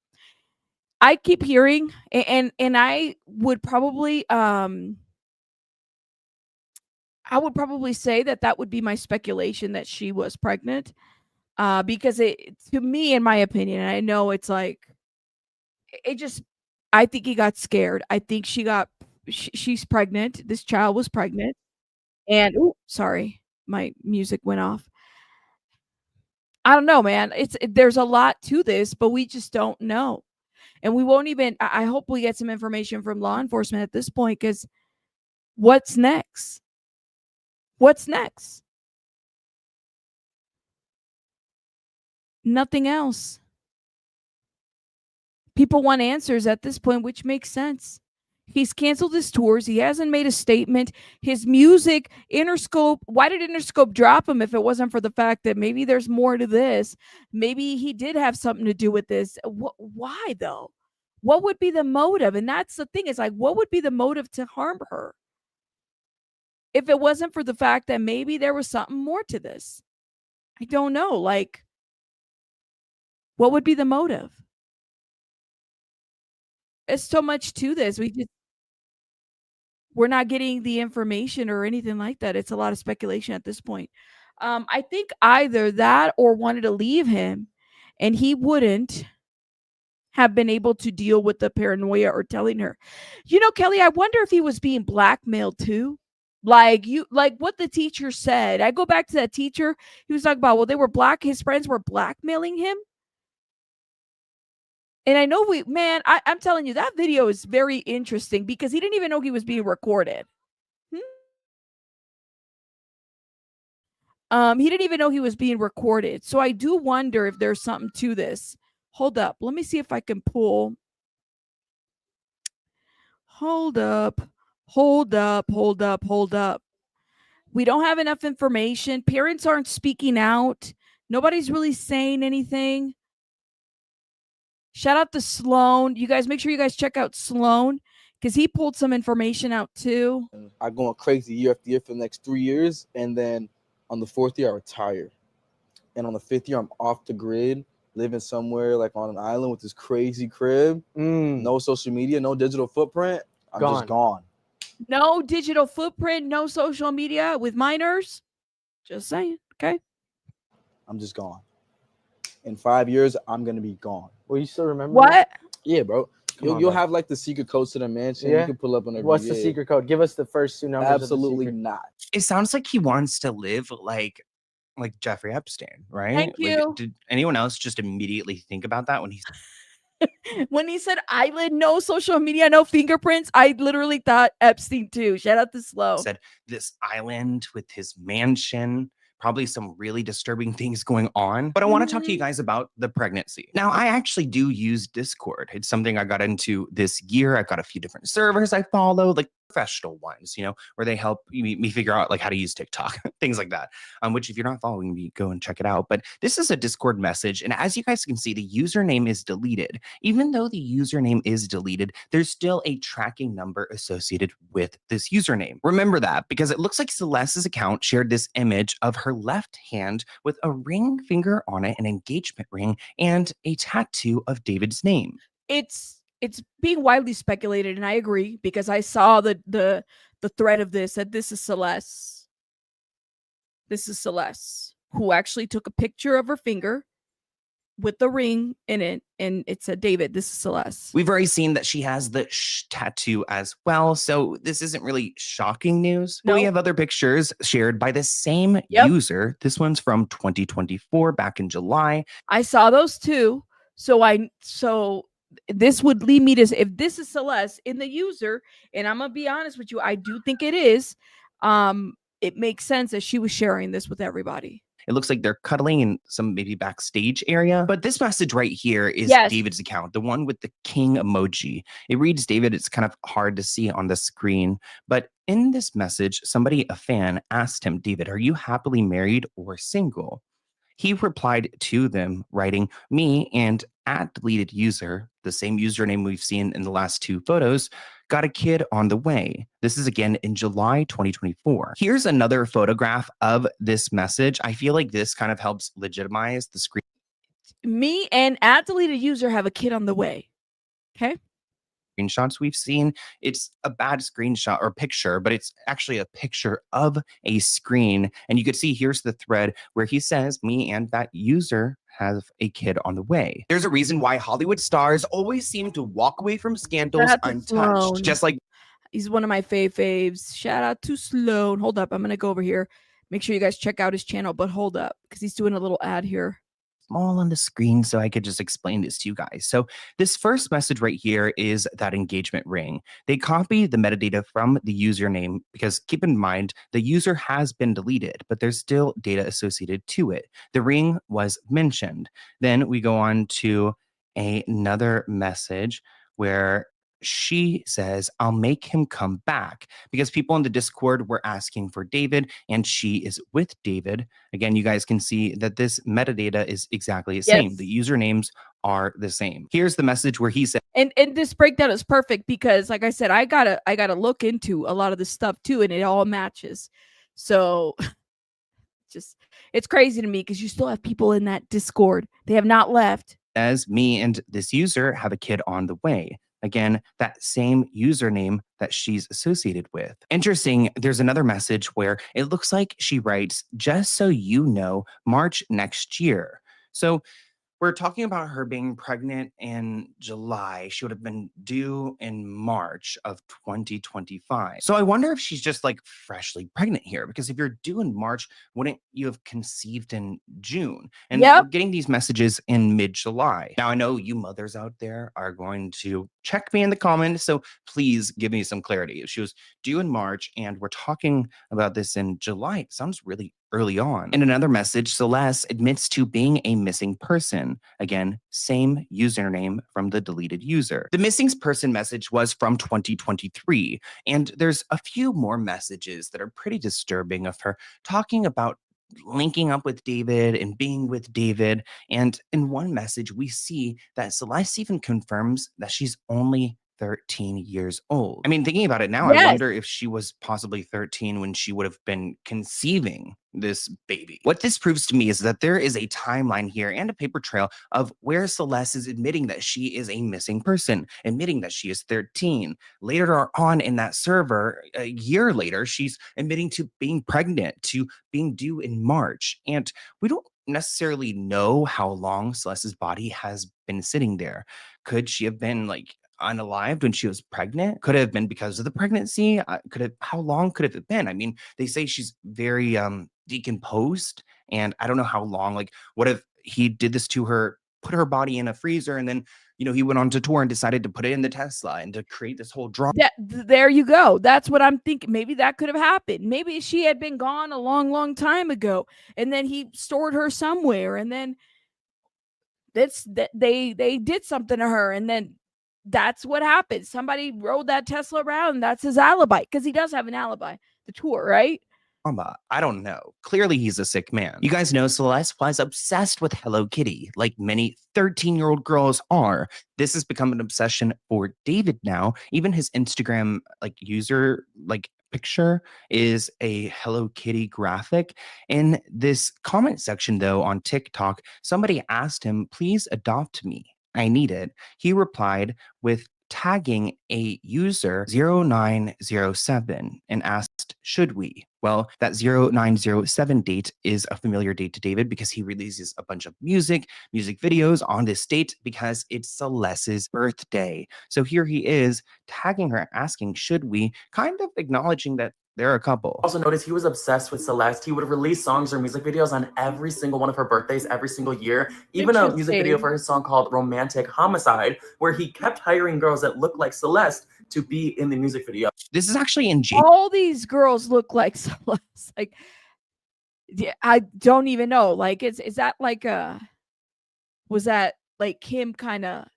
I keep hearing, and I would probably say that would be my speculation that she was pregnant, because to me, in my opinion, and I know it's like, I think he got scared. I think she's pregnant. This child was pregnant, and sorry, my music went off. I don't know, man. There's a lot to this, but we just don't know. And we won't even, I hope we get some information from law enforcement at this point, because what's next? What's next? Nothing else. People want answers at this point, which makes sense. He's canceled his tours. He hasn't made a statement. His music, Interscope, why did Interscope drop him if it wasn't for the fact that maybe there's more to this? Maybe he did have something to do with this. Why, though? What would be the motive? And that's the thing. It's like, what would be the motive to harm her? If it wasn't for the fact that maybe there was something more to this. I don't know. Like, what would be the motive? It's so much to this. We're not getting the information or anything like that. It's a lot of speculation at this point. I think either that or wanted to leave him and he wouldn't have been able to deal with the paranoia or telling her. You know, Kelly, I wonder if he was being blackmailed too. Like what the teacher said. I go back to that teacher. He was talking about, well, his friends were blackmailing him. And I know I'm telling you, that video is very interesting because he didn't even know he was being recorded. He didn't even know he was being recorded. So I do wonder if there's something to this. Hold up. Let me see if I can pull. Hold up. We don't have enough information. Parents aren't speaking out. Nobody's really saying anything. Shout out to Sloan. You guys, make sure you guys check out Sloan because he pulled some information out too. I go on crazy year after year for the next 3 years. And then on the 4th year, I retire. And on the 5th year, I'm off the grid, living somewhere like on an island with this crazy crib. No social media, no digital footprint. I'm just gone. No digital footprint, no social media with minors. Just saying. Okay. I'm just gone. In 5 years, I'm going to be gone. Well, you still remember what? That? Yeah, bro. You'll have like the secret codes to the mansion. Yeah. You can pull up on every What's the secret code? Give us the first 2 numbers. Absolutely not. It sounds like he wants to live like Jeffrey Epstein, right? Thank you. Like, did anyone else just immediately think about that when he When he said island, no social media, no fingerprints, I literally thought Epstein too. Shout out to Slow. Said this island with his mansion, probably some really disturbing things going on. But I want to talk to you guys about the pregnancy. Now, I actually do use Discord. It's something I got into this year. I've got a few different servers I follow, like professional ones, where they help me figure out like how to use TikTok, things like that. Which if you're not following me, go and check it out. But this is a Discord message. And as you guys can see, the username is deleted. Even though the username is deleted, there's still a tracking number associated with this username. Remember that because it looks like Celeste's account shared this image of her left hand with a ring finger on it, an engagement ring, and a tattoo of David's name. It's being widely speculated, and I agree because I saw the thread of this that this is Celeste. This is Celeste who actually took a picture of her finger with the ring in it, and it said David. This is Celeste. We've already seen that she has the tattoo as well, so this isn't really shocking news. But we have other pictures shared by the same user. This one's from 2024, back in July. I saw those too. So this would lead me to, if this is Celeste in the user, and I'm gonna be honest with you, I do think it is. It makes sense that she was sharing this with everybody. It looks like they're cuddling in some maybe backstage area. But this message right here is David's account, the one with the king emoji. It reads David. It's kind of hard to see on the screen. But in this message, a fan, asked him, David, are you happily married or single? He replied to them, writing, me and @deleted user, the same username we've seen in the last two photos, got a kid on the way. This is again in July 2024. Here's another photograph of this message. I feel like this kind of helps legitimize the screen. Me and @deleted user have a kid on the way. Okay. Screenshots we've seen. It's a bad screenshot or picture, but it's actually a picture of a screen. And you could see here's the thread where he says, me and that user have a kid on the way. There's a reason why Hollywood stars always seem to walk away from scandals untouched. Sloan. Just like he's one of my faves. Shout out to Sloan. Hold up. I'm going to go over here. Make sure you guys check out his channel, but hold up because he's doing a little ad here. Small on the screen so I could just explain this to you guys. So this first message right here is that engagement ring. They copy the metadata from the username because keep in mind the user has been deleted, but there's still data associated to it. The ring was mentioned. Then we go on to another message where she says, I'll make him come back, because people in the Discord were asking for David and she is with David. Again, you guys can see that this metadata is exactly the same. The usernames are the same. Here's the message where he said, and this breakdown is perfect because like I said, I gotta look into a lot of this stuff too, and it all matches. So just it's crazy to me because you still have people in that Discord. They have not left. As me and this user have a kid on the way. Again, that same username that she's associated with. Interesting, there's another message where it looks like she writes, just so you know, March next year. So we're talking about her being pregnant in July. She would have been due in March of 2025. So I wonder if she's just like freshly pregnant here, because if you're due in March, wouldn't you have conceived in June? And we're getting these messages in mid-July. Now, I know you mothers out there are going to check me in the comments, so please give me some clarity. If she was due in March and we're talking about this in July, it sounds really early on. In another message, Celeste admits to being a missing person. Again, same username from the deleted user. The missing person message was from 2023, and there's a few more messages that are pretty disturbing of her talking about linking up with David and being with David. And in one message, we see that Celeste even confirms that she's only 13 years old. I mean, thinking about it now, I wonder if she was possibly 13 when she would have been conceiving this baby. What this proves to me is that there is a timeline here and a paper trail of where Celeste is admitting that she is a missing person, admitting that she is 13. Later on in that server, a year later, she's admitting to being pregnant, to being due in March. And we don't necessarily know how long Celeste's body has been sitting there. Could she have been like unalived when she was pregnant? Could have been because of the pregnancy. How long could it have been? I mean, they say she's very decomposed, and I don't know how long. Like, what if he did this to her put her body in a freezer, and then, you know, he went on to tour and decided to put it in the Tesla and to create this whole drama. There you go. That's what I'm thinking. Maybe that could have happened. Maybe she had been gone a long, long time ago, and then he stored her somewhere, and then they did something to her, and then that's what happened. Somebody rode that Tesla around, and that's his alibi, because he does have an alibi, the tour, right? I don't know. Clearly, he's a sick man. You guys know Celeste was obsessed with Hello Kitty, like many 13-year-old girls are. This has become an obsession for David now. Even his Instagram user picture is a Hello Kitty graphic. In this comment section, though, on TikTok, somebody asked him, "Please adopt me. I need it." He replied with tagging a user 0907 and asked, "Should we?" Well, that 0907 date is a familiar date to David because he releases a bunch of music videos on this date because it's Celeste's birthday. So here he is tagging her, asking, "Should we?" Kind of acknowledging that they're a couple. Also noticed he was obsessed with Celeste. He would release songs or music videos on every single one of her birthdays every single year. Even a music video for his song called Romantic Homicide, where he kept hiring girls that looked like Celeste to be in the music video. This is actually in all these girls look like Celeste. Like, yeah, I don't even know. Like, is that like was that like him kind of?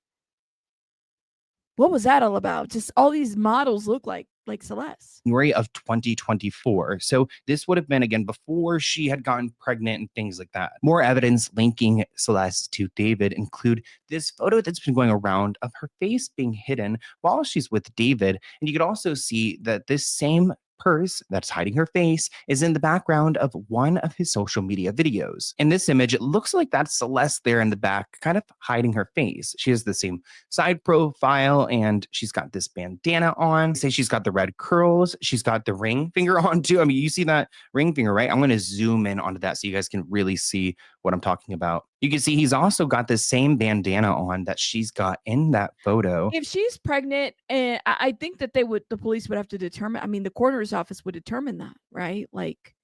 What was that all about? Just all these models look like Celeste. January of 2024. So this would have been, again, before she had gotten pregnant and things like that. More evidence linking Celeste to David include this photo that's been going around of her face being hidden while she's with David. And you could also see that this same purse that's hiding her face is in the background of one of his social media videos. In this image, it looks like that's Celeste there in the back, kind of hiding her face. She has the same side profile and she's got this bandana on. Say she's got the red curls. She's got the ring finger on too. I mean, you see that ring finger, right? I'm going to zoom in onto that so you guys can really see what I'm talking about. You can see he's also got the same bandana on that she's got in that photo. If she's pregnant, and I think that the police would have to determine, I mean, the coroner's office would determine that, right? Like,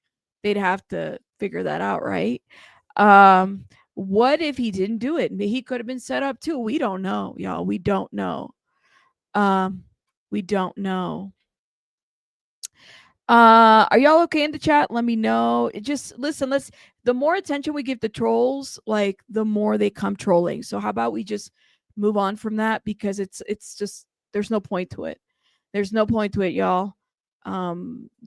they'd have to figure that out, right? What if he didn't do it? He could have been set up too. We don't know, y'all. We don't know. We don't know. Are y'all okay in the chat? Let me know. Just listen, the more attention we give the trolls, like, the more they come trolling. So how about we just move on from that, because it's just, there's no point to it. There's no point to it, y'all.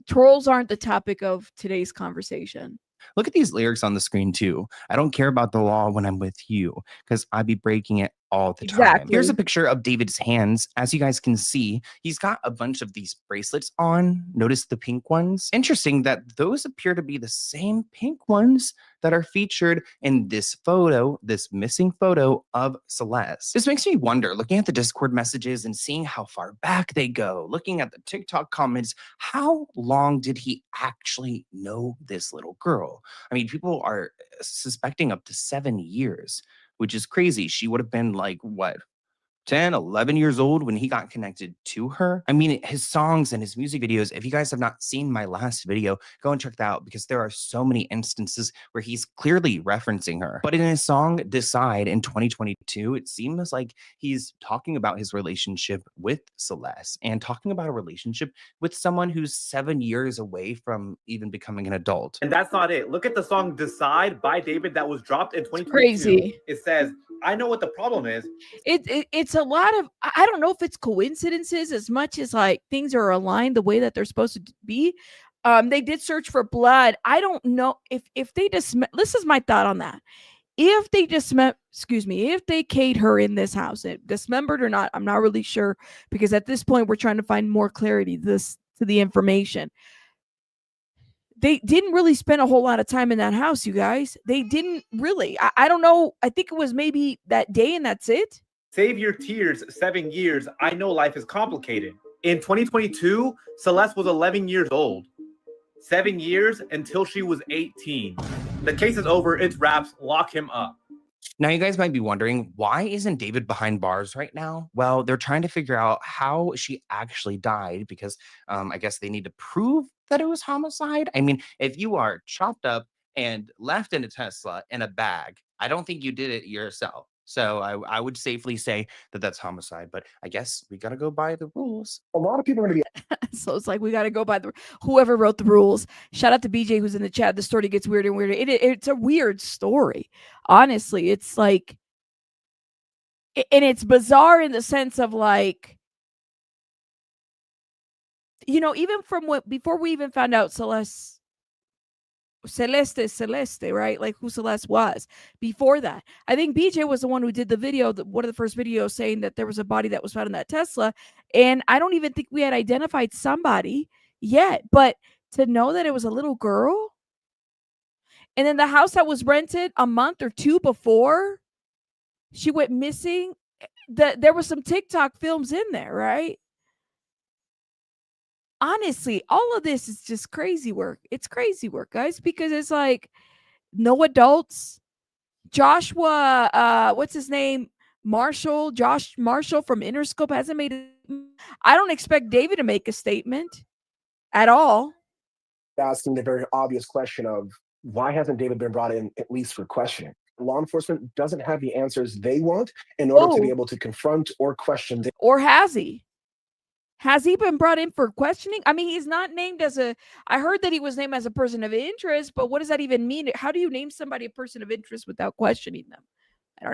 Trolls aren't the topic of today's conversation. Look at these lyrics on the screen too. "I don't care about the law when I'm with you, because I be breaking it all the time." Here's a picture of David's hands. As you guys can see, he's got a bunch of these bracelets on. Notice the pink ones. Interesting that those appear to be the same pink ones that are featured in this photo, this missing photo of Celeste. This makes me wonder, looking at the Discord messages and seeing how far back they go, looking at the TikTok comments, how long did he actually know this little girl? I mean, people are suspecting up to 7 years, which is crazy. She would have been like, what, 10, 11 years old when he got connected to her. I mean, his songs and his music videos, if you guys have not seen my last video, go and check that out, because there are so many instances where he's clearly referencing her. But in his song Decide in 2022, it seems like he's talking about his relationship with Celeste and talking about a relationship with someone who's 7 years away from even becoming an adult. And that's not it. Look at the song Decide by David that was dropped in 2022. Crazy. It says, "I know what the problem is." It's a lot of, I don't know if it's coincidences as much as like things are aligned the way that they're supposed to be. They did search for blood. I don't know if they this is my thought on that. If they if they K'd her in this house, dismembered or not, I'm not really sure, because at this point we're trying to find more clarity to the information. They didn't really spend a whole lot of time in that house, you guys. They didn't really. I don't know. I think it was maybe that day and that's it. Save your tears, 7 years. I know life is complicated. In 2022, Celeste was 11 years old. 7 years until she was 18. The case is over. It's wraps. Lock him up. Now, you guys might be wondering, why isn't David behind bars right now? Well, they're trying to figure out how she actually died, because I guess they need to prove that it was homicide. I mean, if you are chopped up and left in a Tesla in a bag, I don't think you did it yourself. So I would safely say that that's homicide, but I guess we got to go by the rules. A lot of people are going to be. So it's like we got to go by whoever wrote the rules. Shout out to BJ who's in the chat. The story gets weirder and weirder. It's a weird story. Honestly, it's like, and it's bizarre in the sense of like, even from before we even found out Celeste, right? Like who Celeste was. Before that, I think BJ was the one who did the video, one of the first videos saying that there was a body that was found in that Tesla. And I don't even think we had identified somebody yet. But to know that it was a little girl, and then the house that was rented a month or two before she went missing, there was some TikTok films in there, right? Honestly, all of this is just crazy work. It's crazy work, guys, because it's like no adults. Joshua, what's his name? Josh Marshall from Interscope hasn't made it. I don't expect David to make a statement at all. Asking the very obvious question of why hasn't David been brought in at least for questioning? Law enforcement doesn't have the answers they want in order to be able to confront or question. Or has he? Has he been brought in for questioning? I mean, he's not named as I heard that he was named as a person of interest, but what does that even mean? How do you name somebody a person of interest without questioning them? I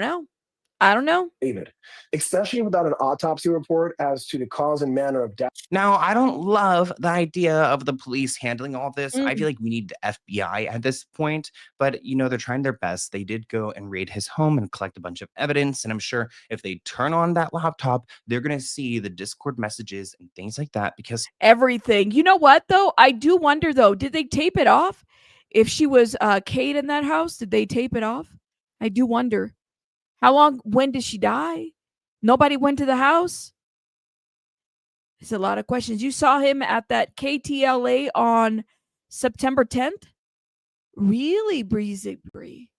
don't know. David, especially without an autopsy report as to the cause and manner of death. Now, I don't love the idea of the police handling all this. I feel like we need the FBI at this point, but they're trying their best. They did go and raid his home and collect a bunch of evidence. And I'm sure if they turn on that laptop, they're going to see the Discord messages and things like that because everything. You know what, though? I do wonder, though, did they tape it off? If she was Kate in that house, did they tape it off? I do wonder. When did she die? Nobody went to the house? It's a lot of questions. You saw him at that KTLA on September 10th? Really, Breezy Bree?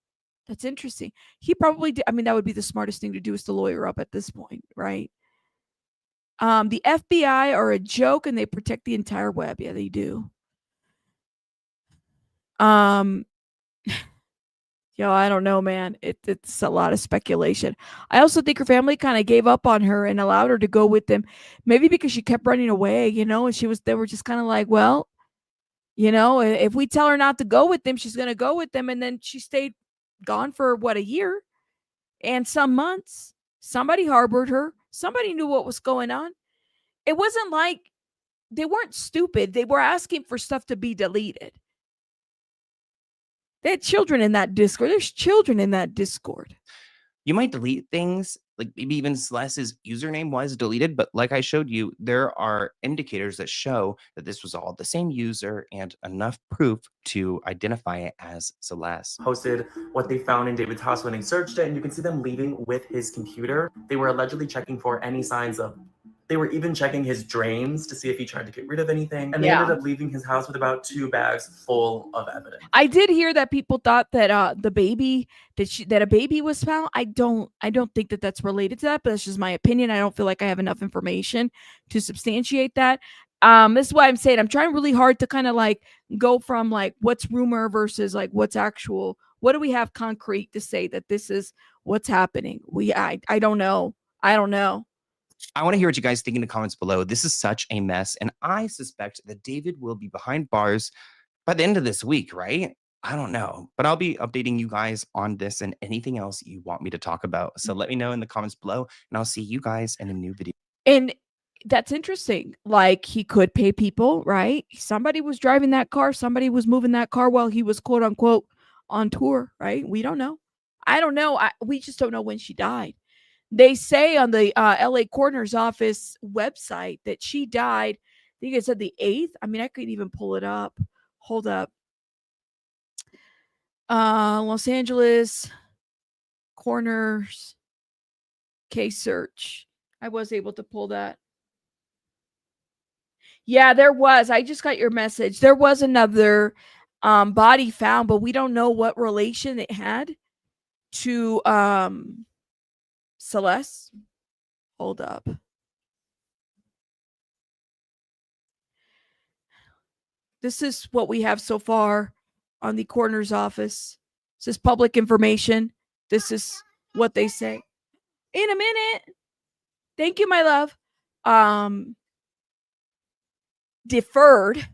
That's interesting. He probably did. I mean, that would be the smartest thing to do is to lawyer up at this point, right? The FBI are a joke and they protect the entire web. Yeah, they do. Yo, I don't know, man. It's a lot of speculation. I also think her family kind of gave up on her and allowed her to go with them. Maybe because she kept running away, and they were just kind of like, well, if we tell her not to go with them, she's going to go with them. And then she stayed gone for a year and some months. Somebody harbored her. Somebody knew what was going on. It wasn't like they weren't stupid. They were asking for stuff to be deleted. They had children in that Discord. There's children in that Discord. You might delete things, like maybe even Celeste's username was deleted, but like I showed you, there are indicators that show that this was all the same user and enough proof to identify it as Celeste. Posted what they found in David's house when they searched it, and you can see them leaving with his computer. They were allegedly checking for any signs of They were even checking his drains to see if he tried to get rid of anything. And they ended up leaving his house with about 2 bags full of evidence. I did hear that people thought that a baby was found. I don't think that that's related to that, but that's just my opinion. I don't feel like I have enough information to substantiate that. This is why I'm saying I'm trying really hard to kind of like go from like what's rumor versus like what's actual. What do we have concrete to say that this is what's happening? I don't know. I don't know. I want to hear what you guys think in the comments below. This is such a mess, and I suspect that David will be behind bars by the end of this week, right? I don't know, but I'll be updating you guys on this and anything else you want me to talk about. So let me know in the comments below, and I'll see you guys in a new video. And that's interesting. Like, he could pay people, right? Somebody was driving that car. Somebody was moving that car while he was quote unquote on tour, right? We don't know. I don't know. We just don't know when she died. They say on the LA coroner's office website that she died, I think it said the 8th. I mean, I could even pull it up. Hold up. Los Angeles coroner's case search. I was able to pull that. Yeah, there was. I just got your message. There was another body found, but we don't know what relation it had to Celeste. Hold up. This is what we have so far on the coroner's office. This is public information. This is what they say. In a minute. Thank you, my love. Deferred.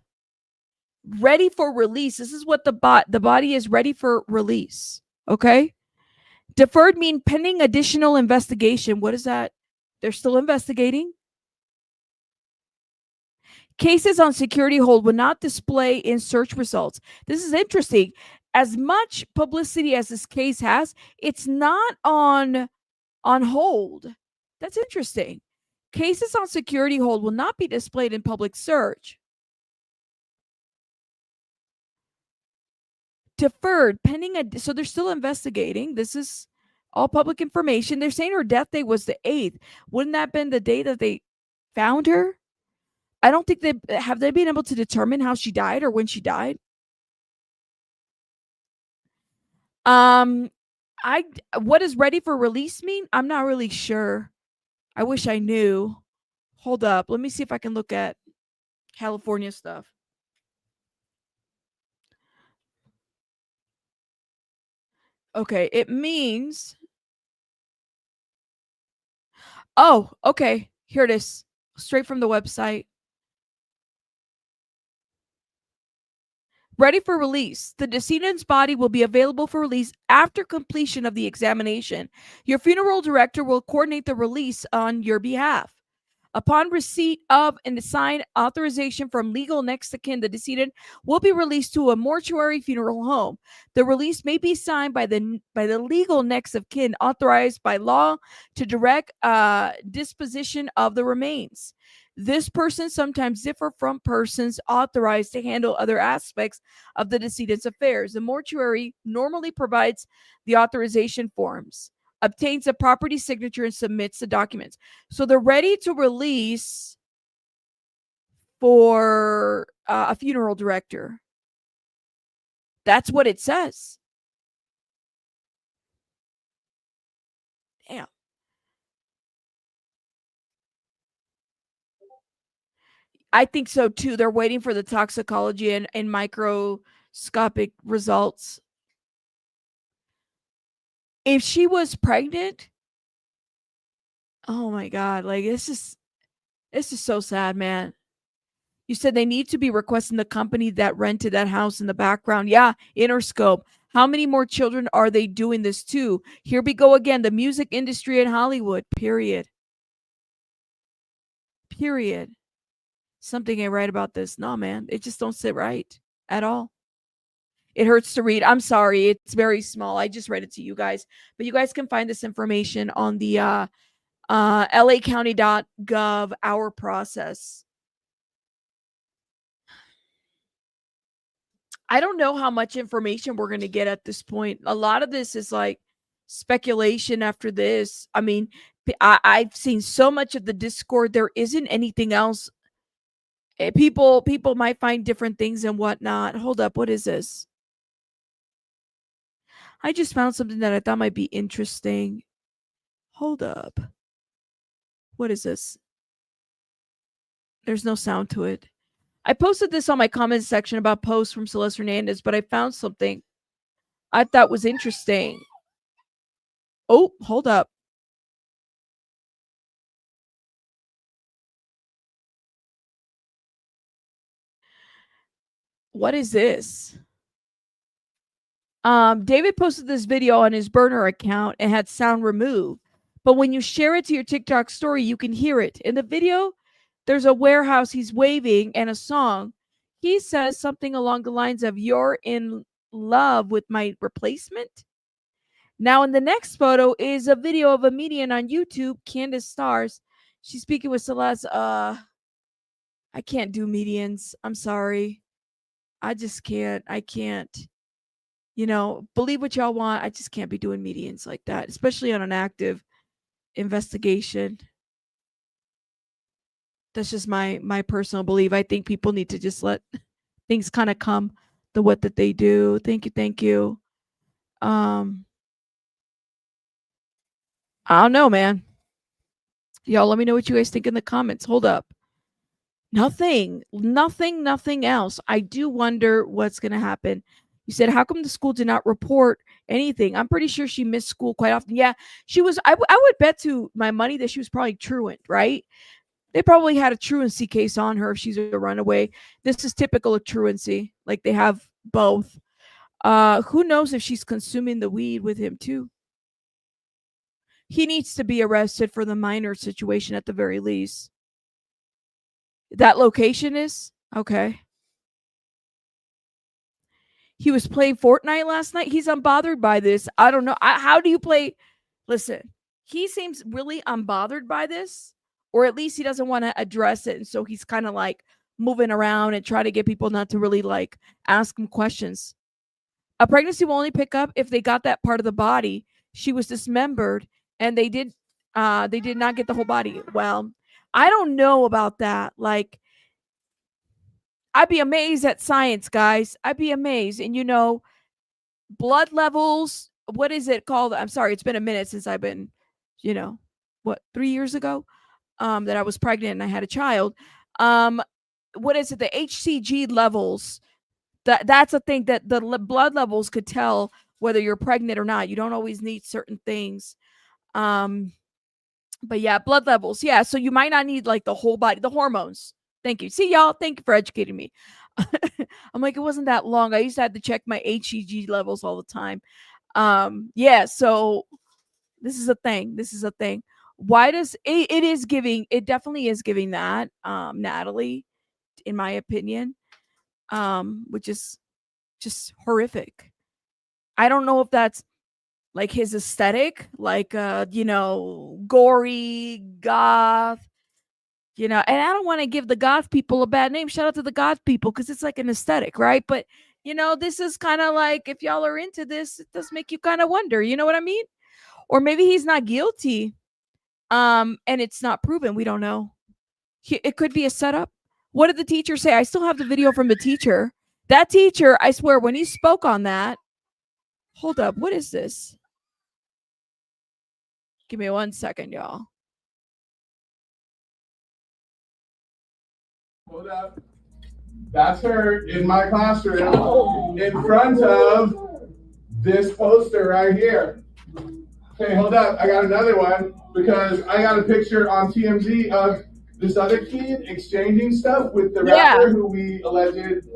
Ready for release. This is what the body is ready for release. Okay. Deferred mean pending additional investigation. What is that? They're still investigating. Cases on security hold will not display in search results. This is interesting. As much publicity as this case has, it's not on hold. That's interesting. Cases on security hold will not be displayed in public search. Deferred pending so they're still investigating. This is all public information. They're saying her death date was the 8th. Wouldn't that have been the day that they found her? I don't think they been able to determine how she died or when she died. What does ready for release mean? I'm not really sure. I wish I knew. Hold up. Let me see if I can look at California stuff. Okay, it means. Oh, okay. Here it is. Straight from the website. Ready for release. The decedent's body will be available for release after completion of the examination. Your funeral director will coordinate the release on your behalf. Upon receipt of and signed authorization from legal next of kin, the decedent will be released to a mortuary funeral home. The release may be signed by the legal next of kin authorized by law to direct disposition of the remains. This person sometimes differ from persons authorized to handle other aspects of the decedent's affairs. The mortuary normally provides the authorization forms, obtains a property signature, and submits the documents. So they're ready to release for a funeral director. That's what it says. Damn. I think so too. They're waiting for the toxicology and microscopic results. If she was pregnant, oh my God, like this is so sad, man. You said they need to be requesting the company that rented that house in the background. Yeah, Interscope. How many more children are they doing this to? Here we go again. The music industry in Hollywood. Period. Something ain't right about this. No, man. It just don't sit right at all. It hurts to read. I'm sorry. It's very small. I just read it to you guys. But you guys can find this information on the lacounty.gov, our process. I don't know how much information we're going to get at this point. A lot of this is like speculation after this. I mean, I've seen so much of the Discord. There isn't anything else. People might find different things and whatnot. Hold up. What is this? I just found something that I thought might be interesting. Hold up. What is this? There's no sound to it. I posted this on my comments section about posts from Celeste Hernandez, but I found something I thought was interesting. Oh, hold up. What is this? David posted this video on his burner account and had sound removed. But when you share it to your TikTok story, you can hear it. In the video, there's a warehouse he's waving and a song. He says something along the lines of, "You're in love with my replacement." Now, in the next photo is a video of a median on YouTube, Candace Stars. She's speaking with Celeste. I can't do medians. I'm sorry. I just can't. I can't. You know, believe what y'all want. I just can't be doing medians like that, especially on an active investigation. That's just my personal belief. I think people need to just let things kind of come the way that they do. Thank you. I don't know, man. Y'all, let me know what you guys think in the comments. Hold up. Nothing else. I do wonder what's going to happen. You said, how come the school did not report anything? I'm pretty sure she missed school quite often. Yeah, she was. I would bet to my money that she was probably truant, right? They probably had a truancy case on her if she's a runaway. This is typical of truancy. Like they have both. Who knows if she's consuming the weed with him too? He needs to be arrested for the minor situation at the very least. That location is? Okay. He was playing Fortnite last night. He's unbothered by this. I don't know. How do you play? Listen, he seems really unbothered by this, or at least he doesn't want to address it. And so he's kind of like moving around and try to get people not to really like ask him questions. A pregnancy will only pick up if they got that part of the body. She was dismembered and they did not get the whole body. Well, I don't know about that. Like, I'd be amazed at science, guys. I'd be amazed. And blood levels, what is it called? I'm sorry, it's been a minute since I've been, 3 years ago, that I was pregnant and I had a child. What is it? The HCG levels. That's a thing that the blood levels could tell whether you're pregnant or not. You don't always need certain things. But yeah, blood levels. Yeah. So you might not need like the whole body, the hormones. Thank you. See, y'all, thank you for educating me. I'm like, it wasn't that long. I used to have to check my HCG levels all the time. Yeah. So this is a thing. Why does it definitely is giving that, Natalie, in my opinion, which is just horrific. I don't know if that's like his aesthetic, like, gory, goth, and I don't want to give the goth people a bad name. Shout out to the goth people because it's like an aesthetic, right? But, this is kind of like, if y'all are into this, it does make you kind of wonder, you know what I mean? Or maybe he's not guilty, and it's not proven. We don't know. It could be a setup. What did the teacher say? I still have the video from the teacher. That teacher, I swear, when he spoke on that, hold up, what is this? Give me 1 second, y'all. Hold up. That's her in my classroom in front of this poster right here. Okay, hold up. I got another one because I got a picture on TMZ of this other kid exchanging stuff with the rapper who we alleged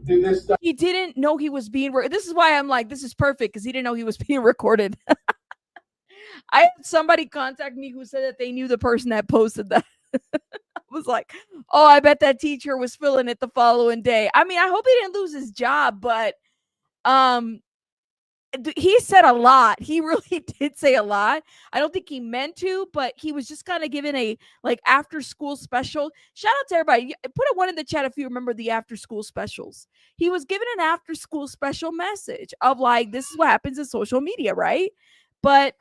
did this stuff. He didn't know he was being this is why I'm like, this is perfect, because he didn't know he was being recorded. I had somebody contact me who said that they knew the person that posted that. I was like, oh, I bet that teacher was feeling it the following day. I mean, I hope he didn't lose his job, but he said a lot. He really did say a lot. I don't think he meant to, but he was just kind of giving a like after school special. Shout out to everybody. Put a one in the chat if you remember the after school specials. He was giving an after school special message of like, this is what happens in social media, right? But,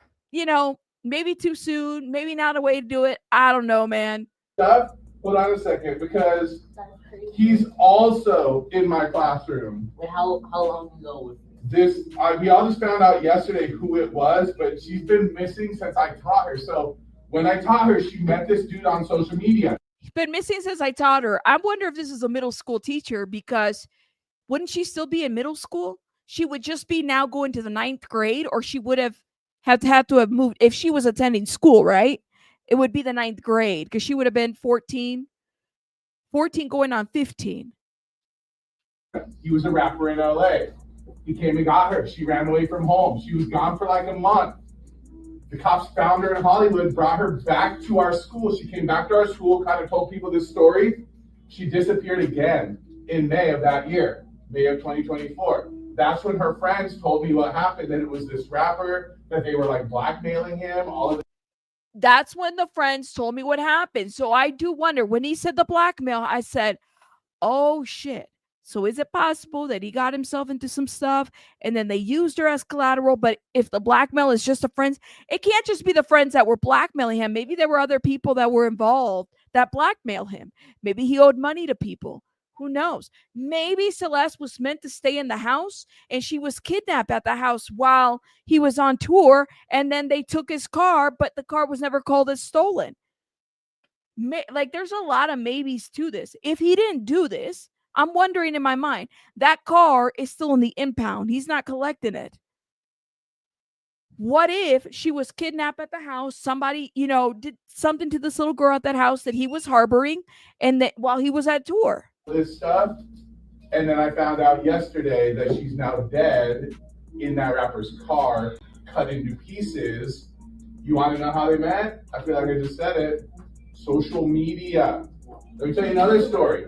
maybe too soon, maybe not a way to do it. I don't know, man. Hold on a second, because he's also in my classroom. Wait, how long ago was we all just found out yesterday who it was, but she's been missing since I taught her. So when I taught her, she met this dude on social media. She's been missing since I taught her. I wonder if this is a middle school teacher, because wouldn't she still be in middle school? She would just be now going to the 9th grade, or she would have to have moved if she was attending school, right? It would be the 9th grade because she would have been 14 going on 15. He was a rapper in LA. He came and got her. She ran away from home. She was gone for like a month. The cops found her in Hollywood, brought her back to our school. She came back to our school, kind of told people this story. She disappeared again in May of that year, May of 2024. That's when her friends told me what happened, that it was this rapper, that they were like blackmailing him, all of it. That's when the friends told me what happened. So I do wonder, when he said the blackmail, I said, oh shit. So is it possible that he got himself into some stuff and then they used her as collateral? But if the blackmail is just the friends, it can't just be the friends that were blackmailing him. Maybe there were other people that were involved that blackmailed him. Maybe he owed money to people. Who knows? Maybe Celeste was meant to stay in the house and she was kidnapped at the house while he was on tour, and then they took his car, but the car was never called as stolen. Like, there's a lot of maybes to this. If he didn't do this, I'm wondering in my mind, that car is still in the impound. He's not collecting it. What if she was kidnapped at the house? Somebody, did something to this little girl at that house that he was harboring, and that while he was at tour. This stuff, and then I found out yesterday that she's now dead in that rapper's car, cut into pieces. You want to know how they met? I feel like I just said it. Social media. Let me tell you another story.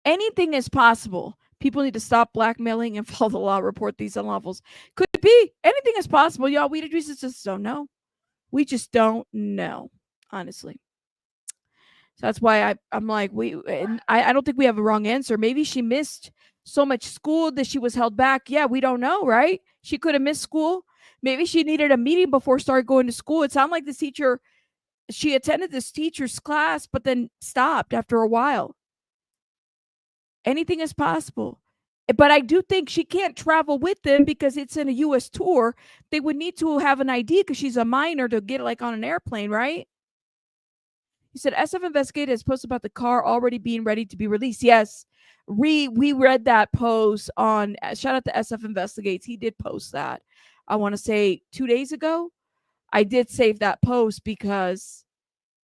Anything is possible. People need to stop blackmailing and follow the law. Report these unlawfuls. Could it be? Anything is possible, y'all. We just don't know. We just don't know, honestly. So that's why I'm like, I don't think we have a wrong answer. Maybe she missed so much school that she was held back. Yeah, we don't know, right? She could have missed school. Maybe she needed a meeting before starting going to school. It sounded like this teacher, she attended this teacher's class, but then stopped after a while. Anything is possible. But I do think she can't travel with them because it's in a U.S. tour. They would need to have an ID because she's a minor to get like on an airplane, right? He said, SF Investigator has posted about the car already being ready to be released. Yes, we read that post on, shout out to SF Investigates. He did post that. I want to say 2 days ago. I did save that post because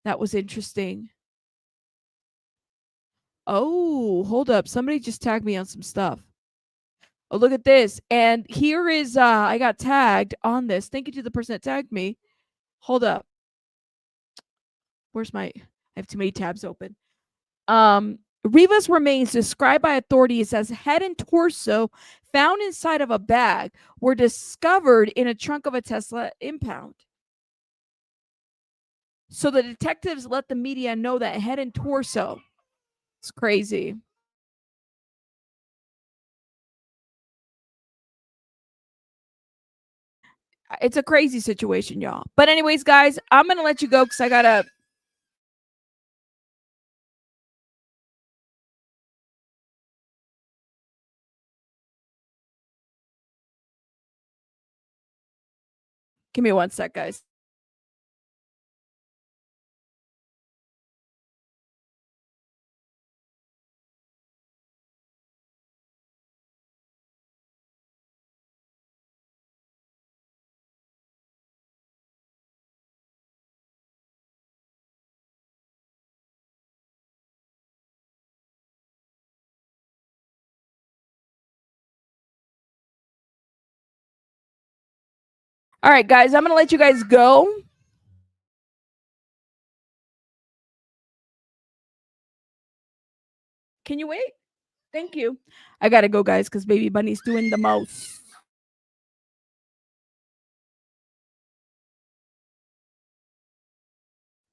that was interesting. Oh, hold up. Somebody just tagged me on some stuff. Oh, look at this. And here is, I got tagged on this. Thank you to the person that tagged me. Hold up. Where's my, I have too many tabs open. Rivas' remains, described by authorities as head and torso found inside of a bag, were discovered in a trunk of a Tesla impound. So the detectives let the media know that head and torso. It's crazy. It's a crazy situation, y'all. But anyways, guys, I'm going to let you go because I got to. Give me 1 sec, guys. All right, guys, I'm going to let you guys go. Can you wait? Thank you. I got to go, guys, because Baby Bunny's doing the most.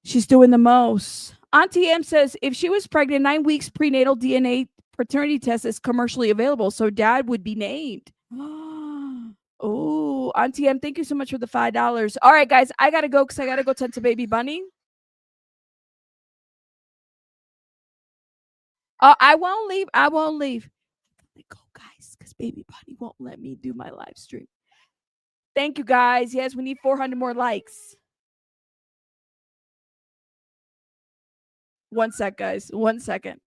She's doing the most. Auntie M says if she was pregnant, 9 weeks prenatal DNA paternity test is commercially available, so dad would be named. Oh, Auntie M, thank you so much for the $5. All right, guys, I got to go because I got to go tend to Baby Bunny. I won't leave. I won't leave. Let go, guys, because Baby Bunny won't let me do my live stream. Thank you, guys. Yes, we need 400 more likes. 1 sec, guys. 1 second.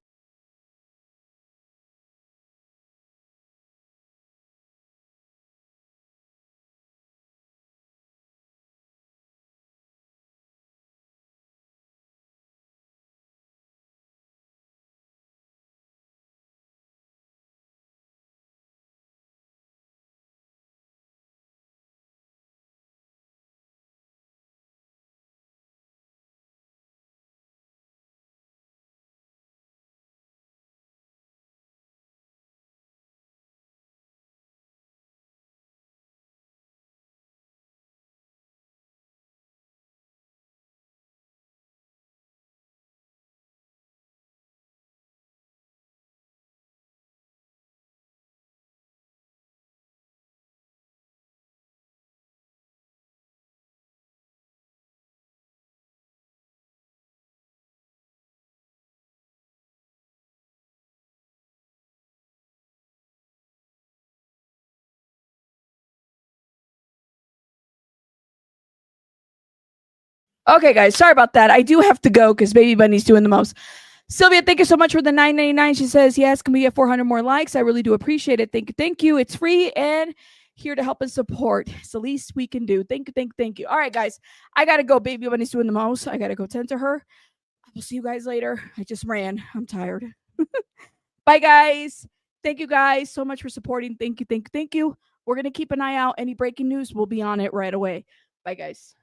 Okay, guys, sorry about that. I do have to go because Baby Bunny's doing the most. Sylvia, thank you so much for the $9.99. She says, yes, can we get 400 more likes? I really do appreciate it. Thank you. Thank you. It's free and here to help and support. It's the least we can do. Thank you. Thank you. All right, guys. I got to go. Baby Bunny's doing the most. I got to go tend to her. I will see you guys later. I just ran. I'm tired. Bye, guys. Thank you guys so much for supporting. Thank you. We're going to keep an eye out. Any breaking news, we'll be on it right away. Bye, guys.